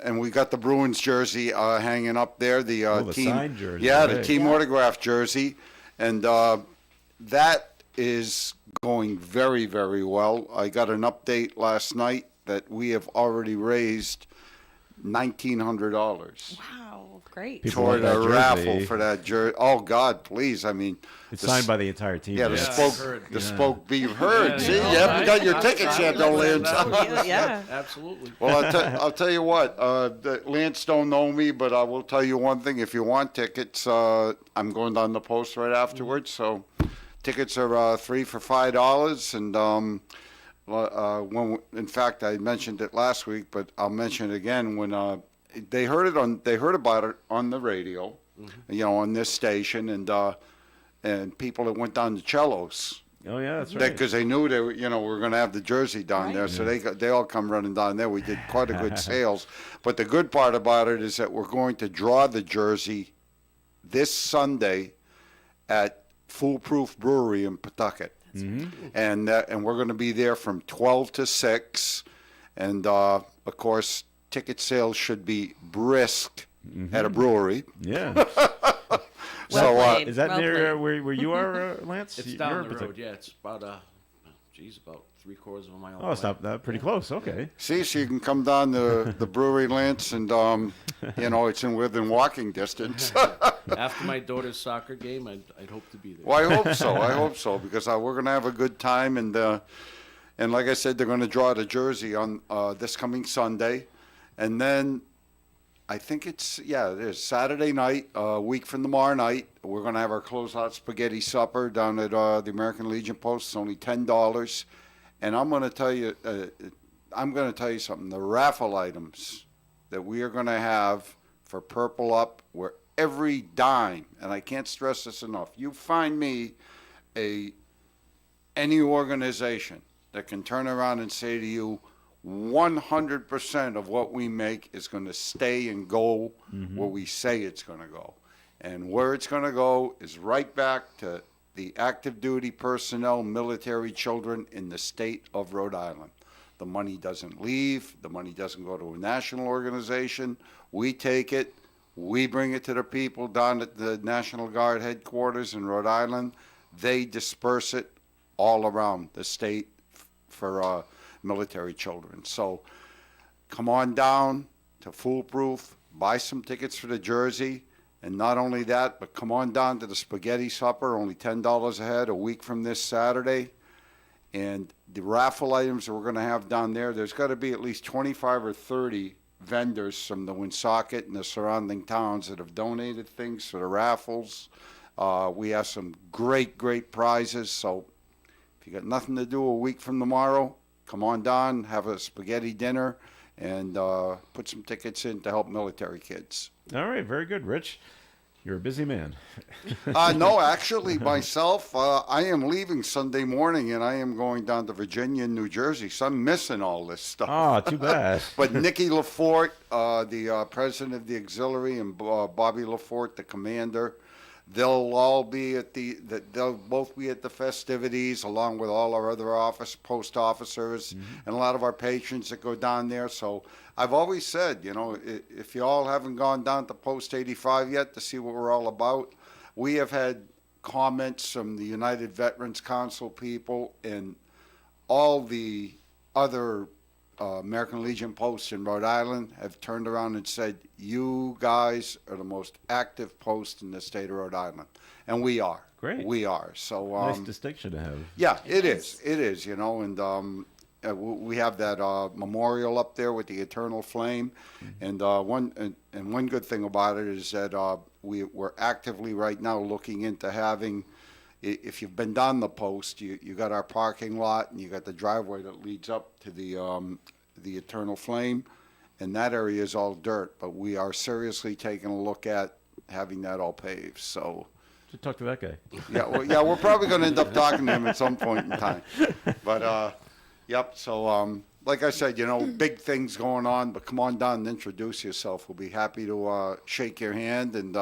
and we got the Bruins jersey hanging up there. The team signed jersey. Yeah, Right. the team autograph jersey, and that is going very, very well. I got an update last night that we have already raised $1,900 Wow, great. People toward want a that raffle jersey. for that jersey. Oh God, please! I mean, It's the signed s- by the entire team. yeah, right? the spoke be heard. See, you haven't got your tickets yet, though, Lance. Yeah. Absolutely. Well, I'll tell you what. Lance don't know me, but I will tell you one thing. If you want tickets, I'm going down the post right afterwards. So, tickets are 3 for $5, and in fact, I mentioned it last week, but I'll mention it again when they heard about it on the radio, on this station, and people that went down to Cellos. Oh yeah, that's right. Because they knew we were going to have the jersey down there, so they all come running down there. We did quite a good sales, but the good part about it is that we're going to draw the jersey this Sunday at Foolproof Brewery in Pawtucket, and we're going to be there from 12 to 6, and of course ticket sales should be brisk at a brewery. Yeah. So played. Is that Well near played. where you are, Lance? It's You're down in the Pawtucket. road. Yeah, it's about about 3/4 of a mile. Oh, it's away. not that pretty close. Okay. See, so you can come down to the brewery, Lance, and it's within walking distance. After my daughter's soccer game, I'd hope to be there. Well, I hope so. I hope so, because we're going to have a good time, and like I said, they're going to draw the jersey on this coming Sunday, and then I think it is Saturday night, a week from tomorrow night. We're going to have our closeout spaghetti supper down at the American Legion Post. It's only $10, and I'm going to tell you something. The raffle items that we are going to have for Purple Up, where every dime, and I can't stress this enough, you find me any organization that can turn around and say to you, 100% of what we make is going to stay and go where we say it's going to go. And where it's going to go is right back to the active duty personnel, military children in the state of Rhode Island. The money doesn't leave. The money doesn't go to a national organization. We take it. We bring it to the people down at the National Guard headquarters in Rhode Island. They disperse it all around the state for military children. So come on down to Foolproof, buy some tickets for the jersey, and not only that, but come on down to the spaghetti supper, only $10 a head, a week from this Saturday. And the raffle items that we're going to have down there's got to be at least 25 or 30 vendors from the Woonsocket and the surrounding towns that have donated things for the raffles. We have some great prizes, so if you got nothing to do a week from tomorrow, come on down, have a spaghetti dinner, and put some tickets in to help military kids. All right. Very good, Rich. You're a busy man. No, actually, myself, I am leaving Sunday morning, and I am going down to Virginia and New Jersey, so I'm missing all this stuff. Oh, too bad. But Nikki Lafort, the president of the auxiliary, and Bobby Lafort, the commander, they'll both be at the festivities, along with all our other post officers, and a lot of our patrons that go down there. So I've always said, if you all haven't gone down to Post 85 yet to see what we're all about, we have had comments from the United Veterans Council people and all the other American Legion posts in Rhode Island have turned around and said, you guys are the most active post in the state of Rhode Island. And we are. Great. We are. So, Nice distinction to have. yeah, it is. It is, and we have that memorial up there with the eternal flame. And one good thing about it is that we're actively right now looking into having, if you've been down the post, you got our parking lot and you got the driveway that leads up to the eternal flame, and that area is all dirt. But we are seriously taking a look at having that all paved. So Should talk to that guy. Yeah, we're probably going to end up talking to him at some point in time. But, yep, so like I said, big things going on, but come on down and introduce yourself. We'll be happy to shake your hand and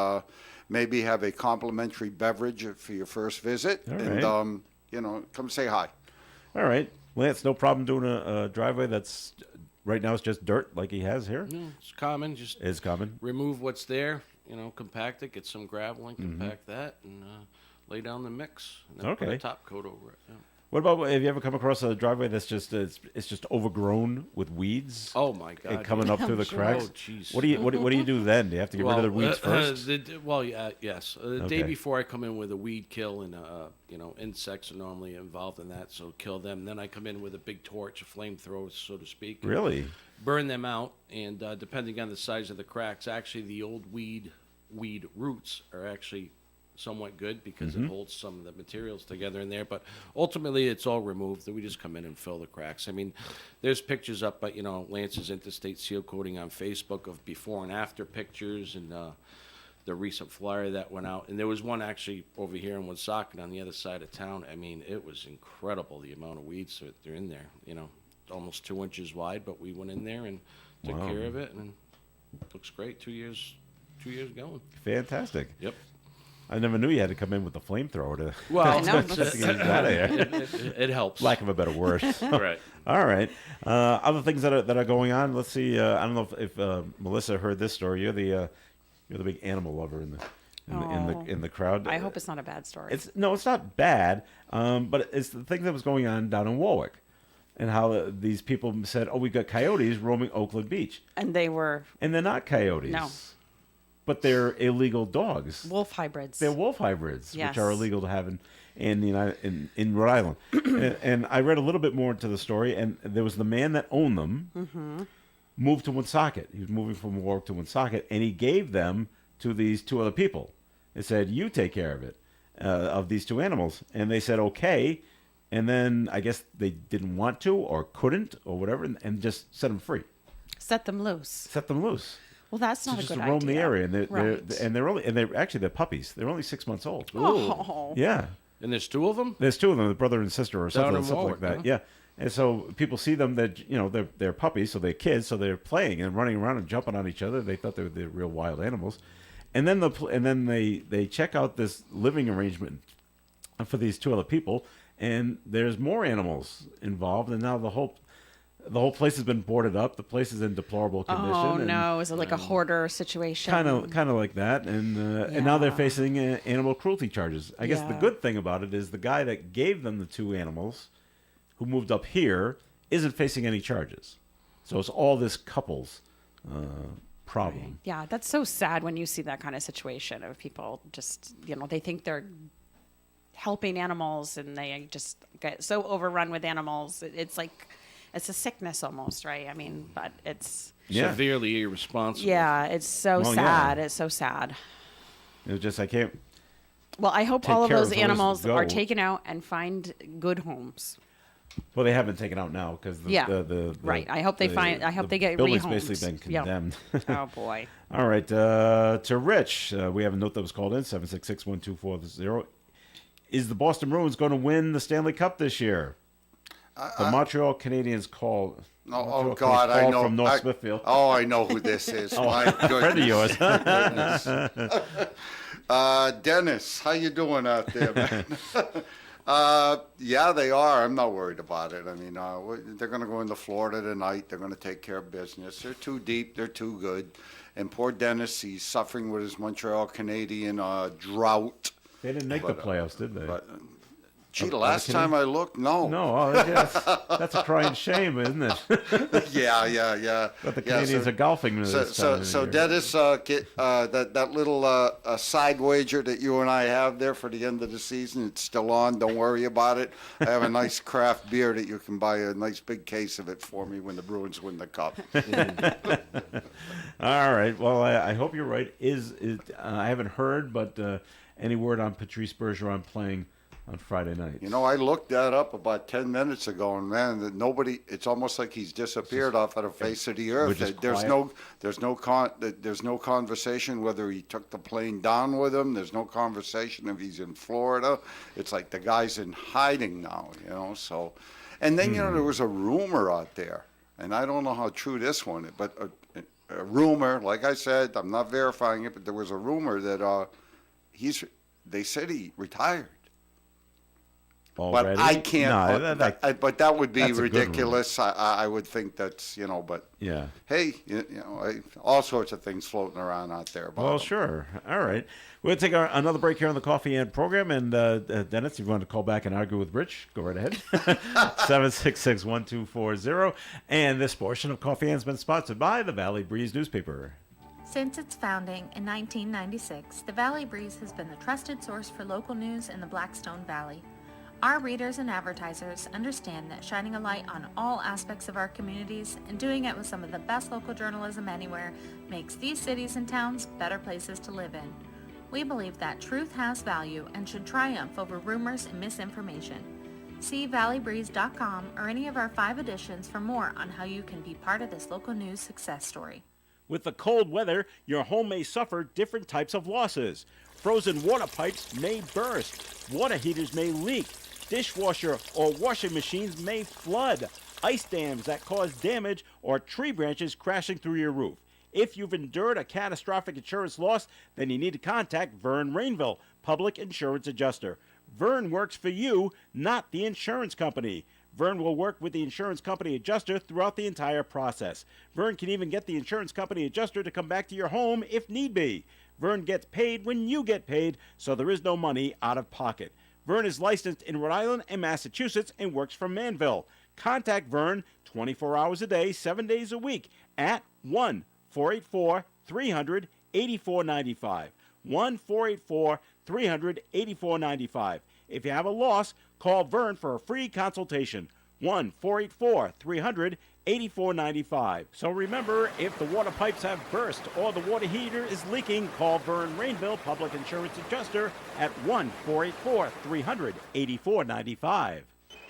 maybe have a complimentary beverage for your first visit. All and, right. Come say hi. All right. Lance, no problem doing a driveway that's right now it's just dirt like he has here? No, it's common. Just It's common. remove what's there, compact it, get some gravel and compact that, and lay down the mix, and then put Okay. a top coat over it. Yeah. What about, have you ever come across a driveway that's just it's just overgrown with weeds? Oh my God! And coming up through the cracks. Oh jeez. What do you do then? Do you have to get rid of the weeds first? Yes. The day before I come in with a weed kill, and insects are normally involved in that, so kill them. Then I come in with a big torch, a flamethrower, so to speak. and Really? Burn them out, and depending on the size of the cracks, actually the old weed roots are actually somewhat good because it holds some of the materials together in there. But ultimately, it's all removed. We just come in and fill the cracks. I mean, there's pictures up, but Lance's Interstate Seal Coating on Facebook of before and after pictures, and the recent flyer that went out. And there was one actually over here in Woonsocket on the other side of town. I mean, it was incredible the amount of weeds that are in there. Almost 2 inches wide, but we went in there and took Wow. care of it, and it looks great. 2 years going. Fantastic. Yep. I never knew you had to come in with the flamethrower to, Well, I know. just to get it out of here. it helps. Lack of a better word. Right. All right. Other things that are going on. Let's see. I don't know if Melissa heard this story. You're the big animal lover in the crowd. I hope it's not a bad story. It's not bad. But it's the thing that was going on down in Warwick, and how these people said, "Oh, we got coyotes roaming Oakland Beach," and they were and they're not coyotes. No. But they're illegal dogs. wolf hybrids. They're wolf hybrids, Yes. which are illegal to have in the in Rhode Island. and I read a little bit more into the story, and there was the man that owned them, moved to Woonsocket. He was moving from Warwick to Woonsocket, and he gave them to these two other people. He said, "You take care of it, of these two animals," and they said, "Okay." And then I guess they didn't want to or couldn't or whatever, and just set them free, Set them loose. set them loose. Well, that's not Just a to good roam idea. the area, and Right. they're puppies. They're only 6 months old. Oh. Yeah, And there's two of them? there's two of them, the brother and sister, or Down something, in like Warwick, that. huh? Yeah, and so people see them that they're puppies, so they're kids, so they're playing and running around and jumping on each other. They thought they were the real wild animals, and then they check out this living arrangement for these two other people, and there's more animals involved, and now the whole place has been boarded up. The place is in deplorable condition. Oh and no! Is it like a hoarder situation? Kind of like that, and now they're Yeah. facing animal cruelty charges. I guess the Yeah. good thing about it is the guy that gave them the two animals, who moved up here, isn't facing any charges. So it's all this couple's problem. Yeah, that's so sad when you see that kind of situation of people just they think they're helping animals and they just get so overrun with animals. It's like it's a sickness almost, right? I mean, but it's Severely irresponsible. it's so Well, sad. yeah. It's so sad. It was just I can't. Well, I hope Take all of care those of those animals go. are taken out and find good homes. Well, they haven't taken out now because the right. I hope they find. I hope they get building's rehomed. basically been Yep. condemned. Oh boy. All right, to Rich, we have a note that was called in 766-1240. Is the Boston Bruins going to win the Stanley Cup this year? The Montreal Canadiens called. Oh God, I know. From North Smithfield. Oh, I know who this is. My Friend of yours. Dennis, how you doing out there, man? Yeah, they are. I'm not worried about it. I mean, they're going to go into Florida tonight. They're going to take care of business. They're too deep. They're too good. And poor Dennis, he's suffering with his Montreal Canadian drought. They didn't make the playoffs, did they? But, gee, the last time I looked, no. No, that's a crying shame, isn't it? Yeah. But the Yeah, Canadians so- are golfing this time So of the year. Dennis, that little side wager that you and I have there for the end of the season, it's still on. Don't worry about it. I have a nice craft beer that you can buy a nice big case of it for me when the Bruins win the cup. All right. Well, I hope you're right. I haven't heard, but any word on Patrice Bergeron playing on Friday night. You know, I looked that up about 10 minutes ago, and man, that nobody. It's almost like he's disappeared off of the face of the earth. just There's quiet. there's no conversation whether he took the plane down with him. There's no conversation if he's in Florida. It's like the guy's in hiding now. You know, so, and then you know there was a rumor out there, and I don't know how true this one, is, but a rumor. Like I said, I'm not verifying it, but there was a rumor that they said he retired. Already? But I can't. No, but that would be that's a good ridiculous. I would think that's But yeah. hey, all sorts of things floating around out there. About Well, him. sure. All right. We're going to take another break here on the Coffee and program. And Dennis, if you want to call back and argue with Rich, go right ahead. 766-1240. And this portion of Coffee and has been sponsored by the Valley Breeze newspaper. Since its founding in 1996, the Valley Breeze has been the trusted source for local news in the Blackstone Valley. Our readers and advertisers understand that shining a light on all aspects of our communities and doing it with some of the best local journalism anywhere makes these cities and towns better places to live in. We believe that truth has value and should triumph over rumors and misinformation. See valleybreeze.com or any of our 5 editions for more on how you can be part of this local news success story. With the cold weather, your home may suffer different types of losses. Frozen water pipes may burst. Water heaters may leak. Dishwasher or washing machines may flood. Ice dams that cause damage or tree branches crashing through your roof. If you've endured a catastrophic insurance loss, then you need to contact Vern Rainville, Public Insurance Adjuster. Vern works for you, not the insurance company. Vern will work with the insurance company adjuster throughout the entire process. Vern can even get the insurance company adjuster to come back to your home if need be. Vern gets paid when you get paid, so there is no money out of pocket. Vern is licensed in Rhode Island and Massachusetts and works from Manville. Contact Vern 24 hours a day, 7 days a week at 1-484-300-8495. 1-484-300-8495. If you have a loss, call Vern for a free consultation. 1-484-300-8495. So remember, if the water pipes have burst or the water heater is leaking, call Vern Rainville, Public Insurance Adjuster, at 1-484-300-8495.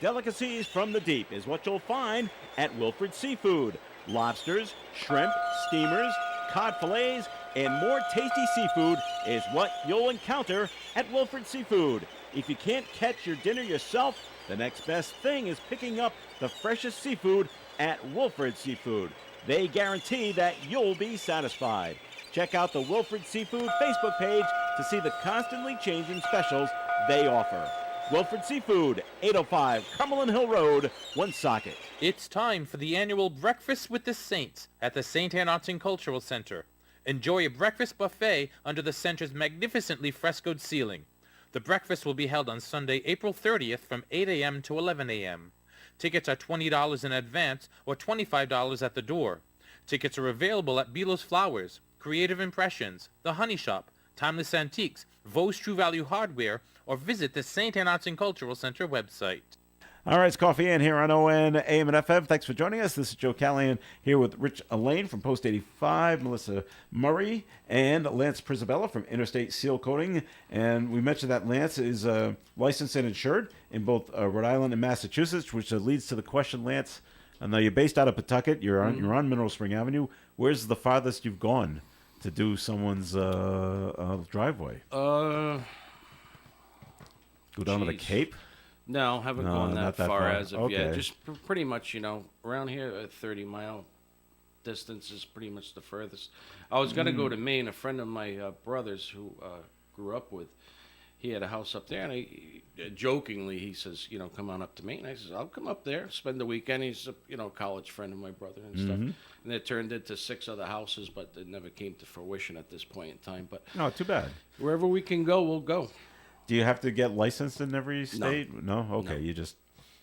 Delicacies from the deep is what you'll find at Wilfred Seafood. Lobsters, shrimp, steamers, cod fillets, and more tasty seafood is what you'll encounter at Wilfred Seafood. If you can't catch your dinner yourself, the next best thing is picking up the freshest seafood at Wilfred Seafood. They guarantee that you'll be satisfied. Check out the Wilfred Seafood Facebook page to see the constantly changing specials they offer. Wilfred Seafood, 805 Cumberland Hill Road, Woonsocket. It's time for the annual Breakfast with the Saints at the St. Anne Arts and Cultural Center. Enjoy a breakfast buffet under the center's magnificently frescoed ceiling. The breakfast will be held on Sunday, April 30th from 8 a.m. to 11 a.m. Tickets are $20 in advance or $25 at the door. Tickets are available at Belo's Flowers, Creative Impressions, The Honey Shop, Timeless Antiques, Vos True Value Hardware, or visit the St. Anne Arts and Cultural Center website. All right, it's Coffee In here on ON, AM, and FM. Thanks for joining us. This is Joe Callahan here with Rich Elaine from Post 85, Melissa Murray, and Lance Prisabella from Interstate Seal Coating. And we mentioned that Lance is licensed and insured in both Rhode Island and Massachusetts, which leads to the question, Lance. I know you're based out of Pawtucket. You're on Mineral Spring Avenue. Where's the farthest you've gone to do someone's driveway? Go down to the Cape? No, haven't No, gone not that far as of Okay. yet. Just pretty much, around here, a 30-mile distance is pretty much the furthest. I was going to go to Maine. A friend of my brother's who grew up with, he had a house up there, and he jokingly, he says, come on up to Maine. I says, I'll come up there, spend the weekend. He's a, college friend of my brother and stuff. And it turned into 6 other houses, but it never came to fruition at this point in time. But No, too bad. wherever we can go, we'll go. Do you have to get licensed in every state? No. Okay, No.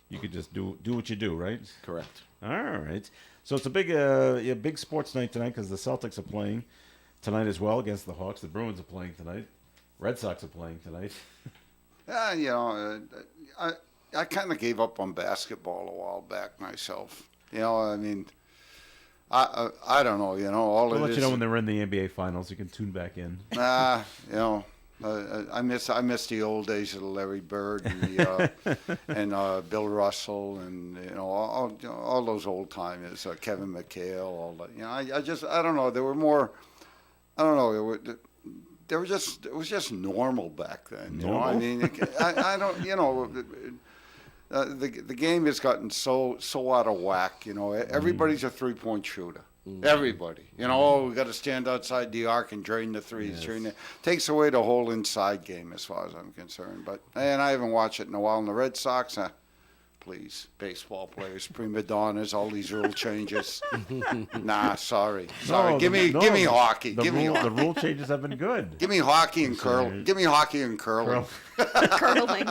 you could just do what you do, right? Correct. All right. So it's a big big sports night tonight because the Celtics are playing tonight as well against the Hawks. The Bruins are playing tonight. Red Sox are playing tonight. I kind of gave up on basketball a while back myself. I don't know. All We'll it let is. you know when they're in the NBA Finals. You can tune back in. I miss the old days of Larry Bird and the, and Bill Russell and all those old timers, Kevin McHale, all that. I don't know. There were more. I don't know. It was just normal back then. I mean, I don't. The game has gotten so out of whack. Everybody's a 3-point shooter. Everybody. We got to stand outside the arc and drain the threes. Yes. Takes away the whole inside game as far as I'm concerned. And I haven't watched it in a while. And the Red Sox, please, baseball players, prima donnas, all these rule changes. Nah, sorry. Give me hockey. The rule changes have been good. Give me hockey and curling. Give me hockey and curling. Curling.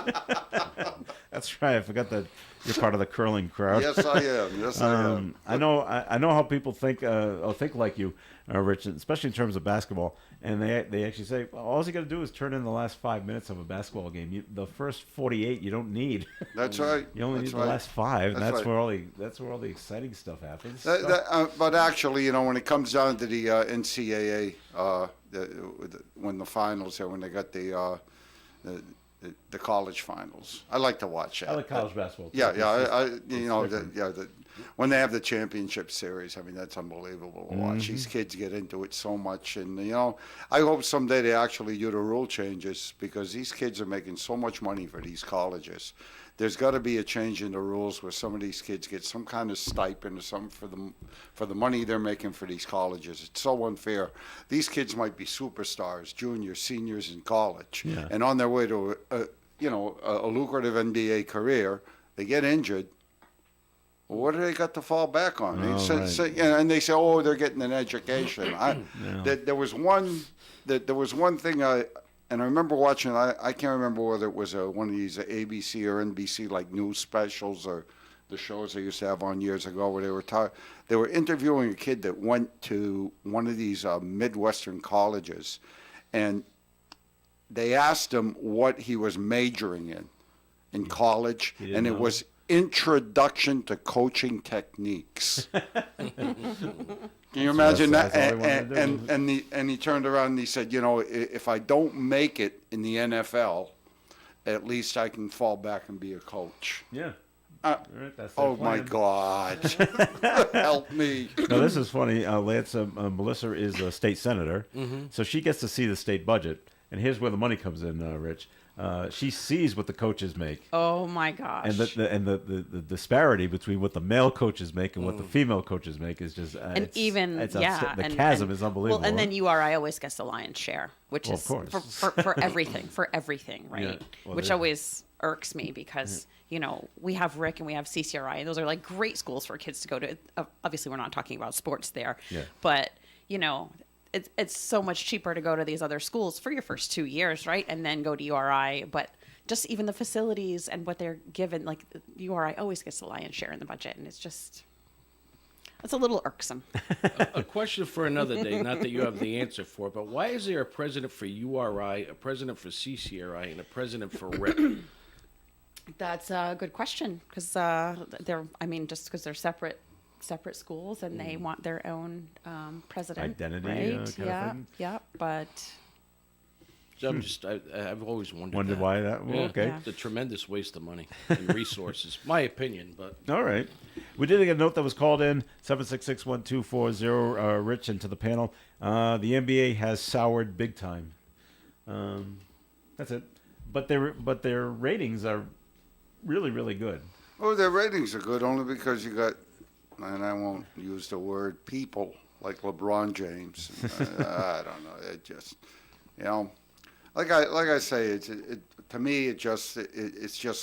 That's right. I forgot that you're part of the curling crowd. Yes, I am. Yes, I am. I know how people think like you, Rich, especially in terms of basketball. And they actually say, well, all you got to do is turn in the last 5 minutes of a basketball game. The first 48 you don't need. That's right. You only need the last 5, and that's where all the exciting stuff happens. But actually, when it comes down to the NCAA, when the finals are, when they got the college finals, I like to watch that. I like college basketball. When they have the championship series, I mean, that's unbelievable to watch. These kids get into it so much, and I hope someday they actually do the rule changes, because these kids are making so much money for these colleges. There's got to be a change in the rules where some of these kids get some kind of stipend or something for the money they're making for these colleges. It's so unfair. These kids might be superstars, juniors, seniors in college, and on their way to a lucrative NBA career. They get injured. Well, what do they got to fall back on? And they say, "Oh, they're getting an education." There was one thing and I remember watching. I can't remember whether it was one of these ABC or NBC like news specials or the shows they used to have on years ago, where they were interviewing a kid that went to one of these Midwestern colleges, and they asked him what he was majoring in college, and it was Introduction to Coaching Techniques. Can you imagine that? And he turned around and he said, if I don't make it in the NFL, at least I can fall back and be a coach. Yeah. Oh my God! Help me. No, this is funny. Lance, Melissa is a state senator, so she gets to see the state budget. And here's where the money comes in, Rich. She sees what the coaches make. Oh my gosh! And the disparity between what the male coaches make and what the female coaches make is just the chasm is unbelievable. Well, and then URI always gets the lion's share, which is for everything, right? Yeah. Well, which always irks me because we have Rick and we have CCRI, and those are like great schools for kids to go to. Obviously, we're not talking about sports there, but it's so much cheaper to go to these other schools for your first 2 years, right? And then go to URI. But just even the facilities and what they're given, like URI always gets the lion's share in the budget. And it's a little irksome. A question for another day, not that you have the answer for, but why is there a president for URI, a president for CCRI, and a president for RIC? That's a good question, because just because they're separate schools and they want their own president, identity, right? But So I've always wondered that. Why that. Well, okay, it's a tremendous waste of money and resources. My opinion, but all right. We did get a note that was called in 766-1240. Rich, into the panel. The NBA has soured big time. That's it. But their ratings are really, really good. Oh, their ratings are good only because you got, and I won't use the word people like LeBron James. I don't know. It just, like I say, to me it's just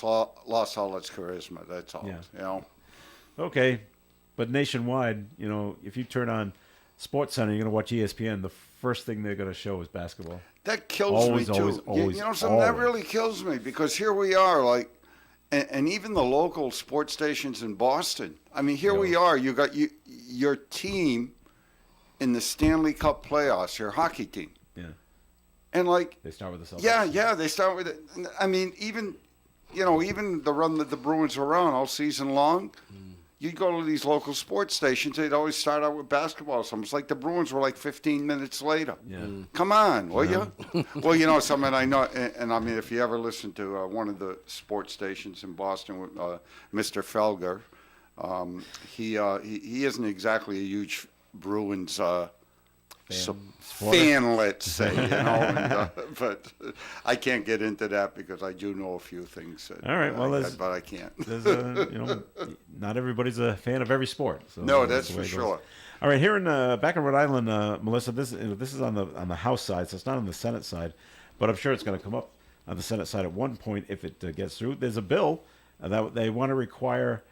lost all its charisma. That's all. Yeah. Okay, but nationwide, if you turn on Sports Center, you're going to watch ESPN. The first thing they're going to show is basketball. That kills me too. That really kills me because here we are, like. And even the local sports stations in Boston. I mean, here we are. You got your team in the Stanley Cup playoffs, your hockey team. Yeah. And like they start with the Celtics. Yeah, they start with it. I mean, even the run that the Bruins were on all season long, you'd go to these local sports stations, they'd always start out with basketball. So it's like the Bruins were like 15 minutes later. Yeah. Come on, will you? Well, you know, something I know, and I mean, if you ever listen to one of the sports stations in Boston with Mr. Felger, he isn't exactly a huge Bruins fan, let's say, you know. And, but I can't get into that because I do know a few things. That, All right, well, but I can't. You know, not everybody's a fan of every sport. So No, that's the for way it goes. sure. All right, here in back in Rhode Island, Melissa, this is on the House side, so it's not on the Senate side, but I'm sure it's going to come up on the Senate side at one point if it gets through. There's a bill that they want to require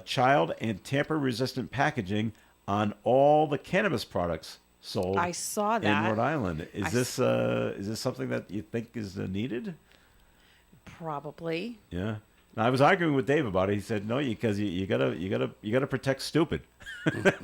child and tamper-resistant packaging on all the cannabis products sold. I saw that. in Rhode Island. Is this something that you think is needed? Probably. Yeah. Now, I was arguing with Dave about it. He said, "No, because you gotta protect stupid," and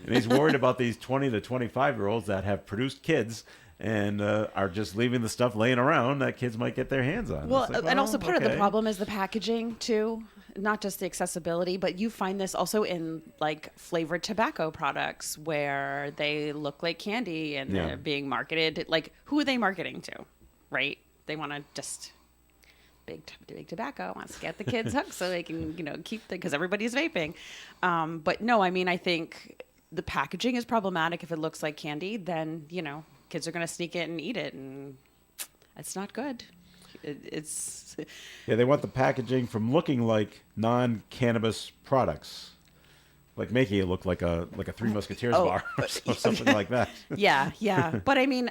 he's worried about these 20 to 25-year-olds that have produced kids and are just leaving the stuff laying around that kids might get their hands on. Well, It's like, and also part of the okay. problem is the packaging too, not just the accessibility, but you find this also in like flavored tobacco products where they look like candy and Yeah. they're being marketed. Like, who are they marketing to, right? They want to just big tobacco wants to get the kids hooked so they can, you know, keep because everybody's vaping. But no, I mean, I think the packaging is problematic. If it looks like candy, then, you know, kids are going to sneak it and eat it, and it's not good. It's Yeah, they want the packaging from looking like non-cannabis products, like making it look like a Three Musketeers Oh, bar or something like that. yeah. But I mean,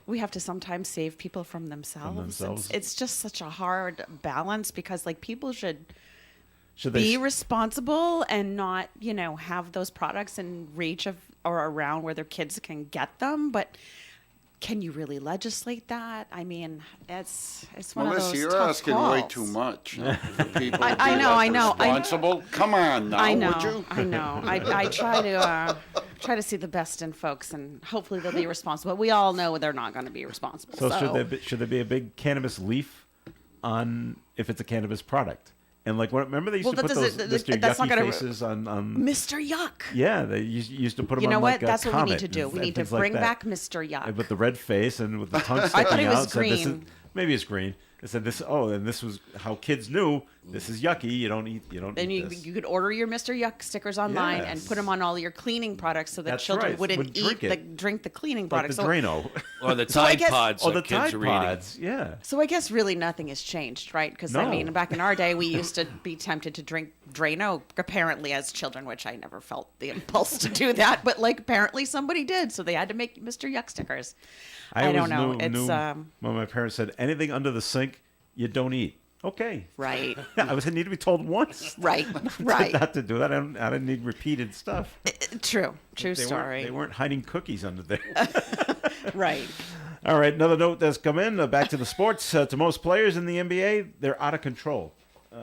we have to sometimes save people from themselves. themselves. It's just such a hard balance because like people should Should be they? responsible and not, you know, have those products in reach of or around where their kids can get them. But can you really legislate that? I mean, it's one Melissa, of those you're tough asking calls. way too much for people to I be know, like I know. responsible. Come on now, I know, would you? I know. I try to see the best in folks, and hopefully they'll be responsible. But we all know they're not going to be responsible. So So, should there be a big cannabis leaf on if it's a cannabis product? And like, remember they used Well, to put that those doesn't- Mr. that's not Yucky gonna- faces on. Mr. Yuck. Yeah, they used to put them You know on what? like a That's what we need Comet to do. and We need to things like bring that. back Mr. Yuck. With the red face and with the tongue I sticking thought it was out. Said, this is, green. maybe it's green. They said this. Oh, and this was how kids knew this is yucky. You don't eat. You don't. And eat you, this. you could order your Mr. Yuck stickers online and Yes. put them on all your cleaning products so that That's children right. wouldn't Would eat drink drink the cleaning like products. the Drano. Or the So I Tide guess- Pods Oh, that the kids Tide are eating. Pods. Yeah. So I guess really nothing has changed, right? Because I No. mean, back in our day, we used to be tempted to drink Drano, apparently as children, which I never felt the impulse to do that. But like, apparently somebody did, so they had to make Mr. Yuck stickers. I don't always know. Knew, It's when my parents said anything under the sink, you don't eat. Okay. right, I need to be told once. right, right. Not to do that. I didn't need repeated stuff. True They story. weren't hiding cookies under there. Right. All right, another note that's come in. Back to the sports. To most players in the NBA, they're out of control.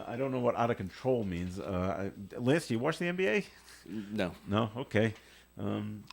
I don't know what out of control means. Lance, do you watch the NBA? No. No? Okay.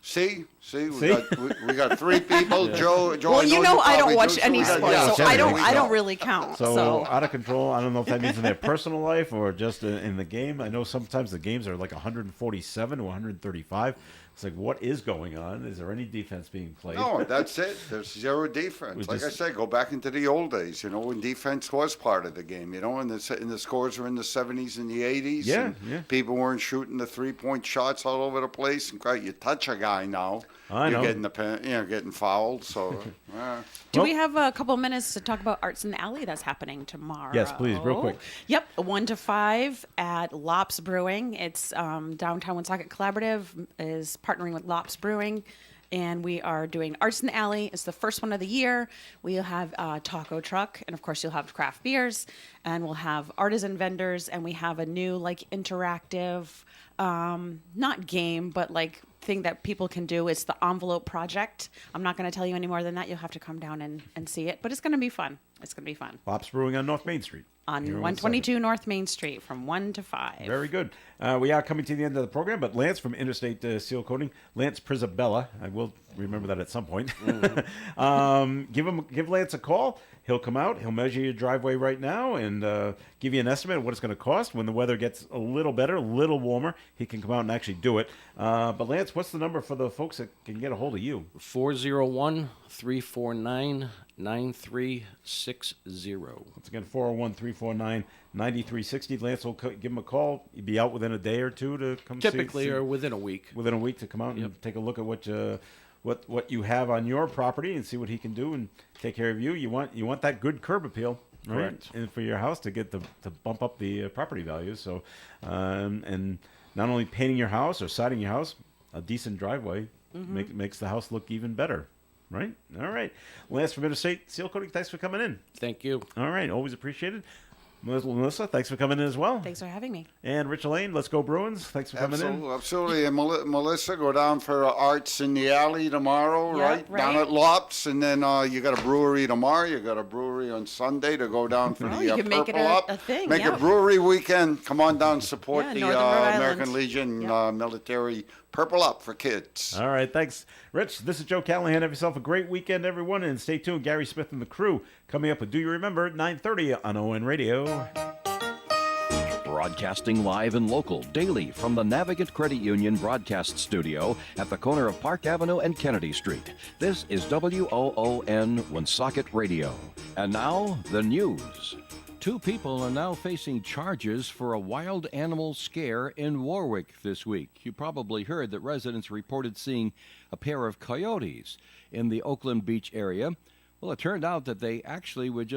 See, See? we got three people. Joe, Well, you know, I don't probably watch do, any we got- sports, yeah, so okay, I there don't. we I go. don't really count. So, So, out of control, I don't know if that means in their personal life or just in the game. I know sometimes the games are like 147 to 135. It's like, what is going on? Is there any defense being played? No, that's it. There's zero defense. We Like I just- said, go back into the old days, you know, when defense was part of the game, you know, and the scores were in the 70s and the 80s. Yeah, and yeah. People weren't shooting the three-point shots all over the place. And you touch a guy now, I you're know. getting fouled. So, do we have a couple minutes to talk about Arts and Alley that's happening tomorrow? Yes, please, real quick. Yep, 1 to 5 at Lops Brewing. It's Downtown Woonsocket Collaborative is partnering with Lops Brewing, and we are doing Arts and Alley. It's the first one of the year. We'll have a taco truck, and of course you'll have craft beers, and we'll have artisan vendors, and we have a new like interactive, not game, but like thing that people can do. It's the Envelope Project. I'm not going to tell you any more than that. You'll have to come down and see it, but it's going to be fun. It's going to be fun. Lops Brewing on North Main Street. On Here in 122 North Main Street from 1 to 5. Very good. We are coming to the end of the program, but Lance from Interstate Seal Coating, Lance Prisabella, I will remember that at some point. Give Lance a call. He'll come out. He'll measure your driveway right now and give you an estimate of what it's going to cost. When the weather gets a little better, a little warmer, he can come out and actually do it. But Lance, what's the number for the folks that can get a hold of you? 401-349-9360. Once again, 401-349-9360. Lance will give him a call. You'd be out within a day or two to come Typically, or within a week. Within a week to come out and take a look at what you have on your property and see what he can do and take care of you. You want that good curb appeal, right? Correct. And for your house to bump up the property values. So, and not only painting your house or siding your house, a decent driveway makes the house look even better. Right? All right. Lance from Interstate Seal Coating, thanks for coming in. Thank you. All right. Always appreciated. Melissa, thanks for coming in as well. Thanks for having me. And Rich Lane, let's go Bruins. Thanks for coming in. Absolutely. And Melissa, go down for Arts in the Alley tomorrow, Yeah, right? right. Down at Lops. And then you got a brewery tomorrow. You got a brewery on Sunday to go down for Oh, the you can make it Purple Up. a thing, Make yeah. a brewery weekend. Come on down, support Yeah, the Northern Rhode American Island. Legion Yep. military Purple Up for kids. All right, thanks, Rich. This is Joe Callahan. Have yourself a great weekend, everyone, and stay tuned. Gary Smith and the crew coming up with Do You Remember at 9:30 on ON Radio. Broadcasting live and local daily from the Navigant Credit Union broadcast studio at the corner of Park Avenue and Kennedy Street. This is WOON Woonsocket Radio. And now, the news. 2 people are now facing charges for a wild animal scare in Warwick this week. You probably heard that residents reported seeing a pair of coyotes in the Oakland Beach area. Well, it turned out that they actually were just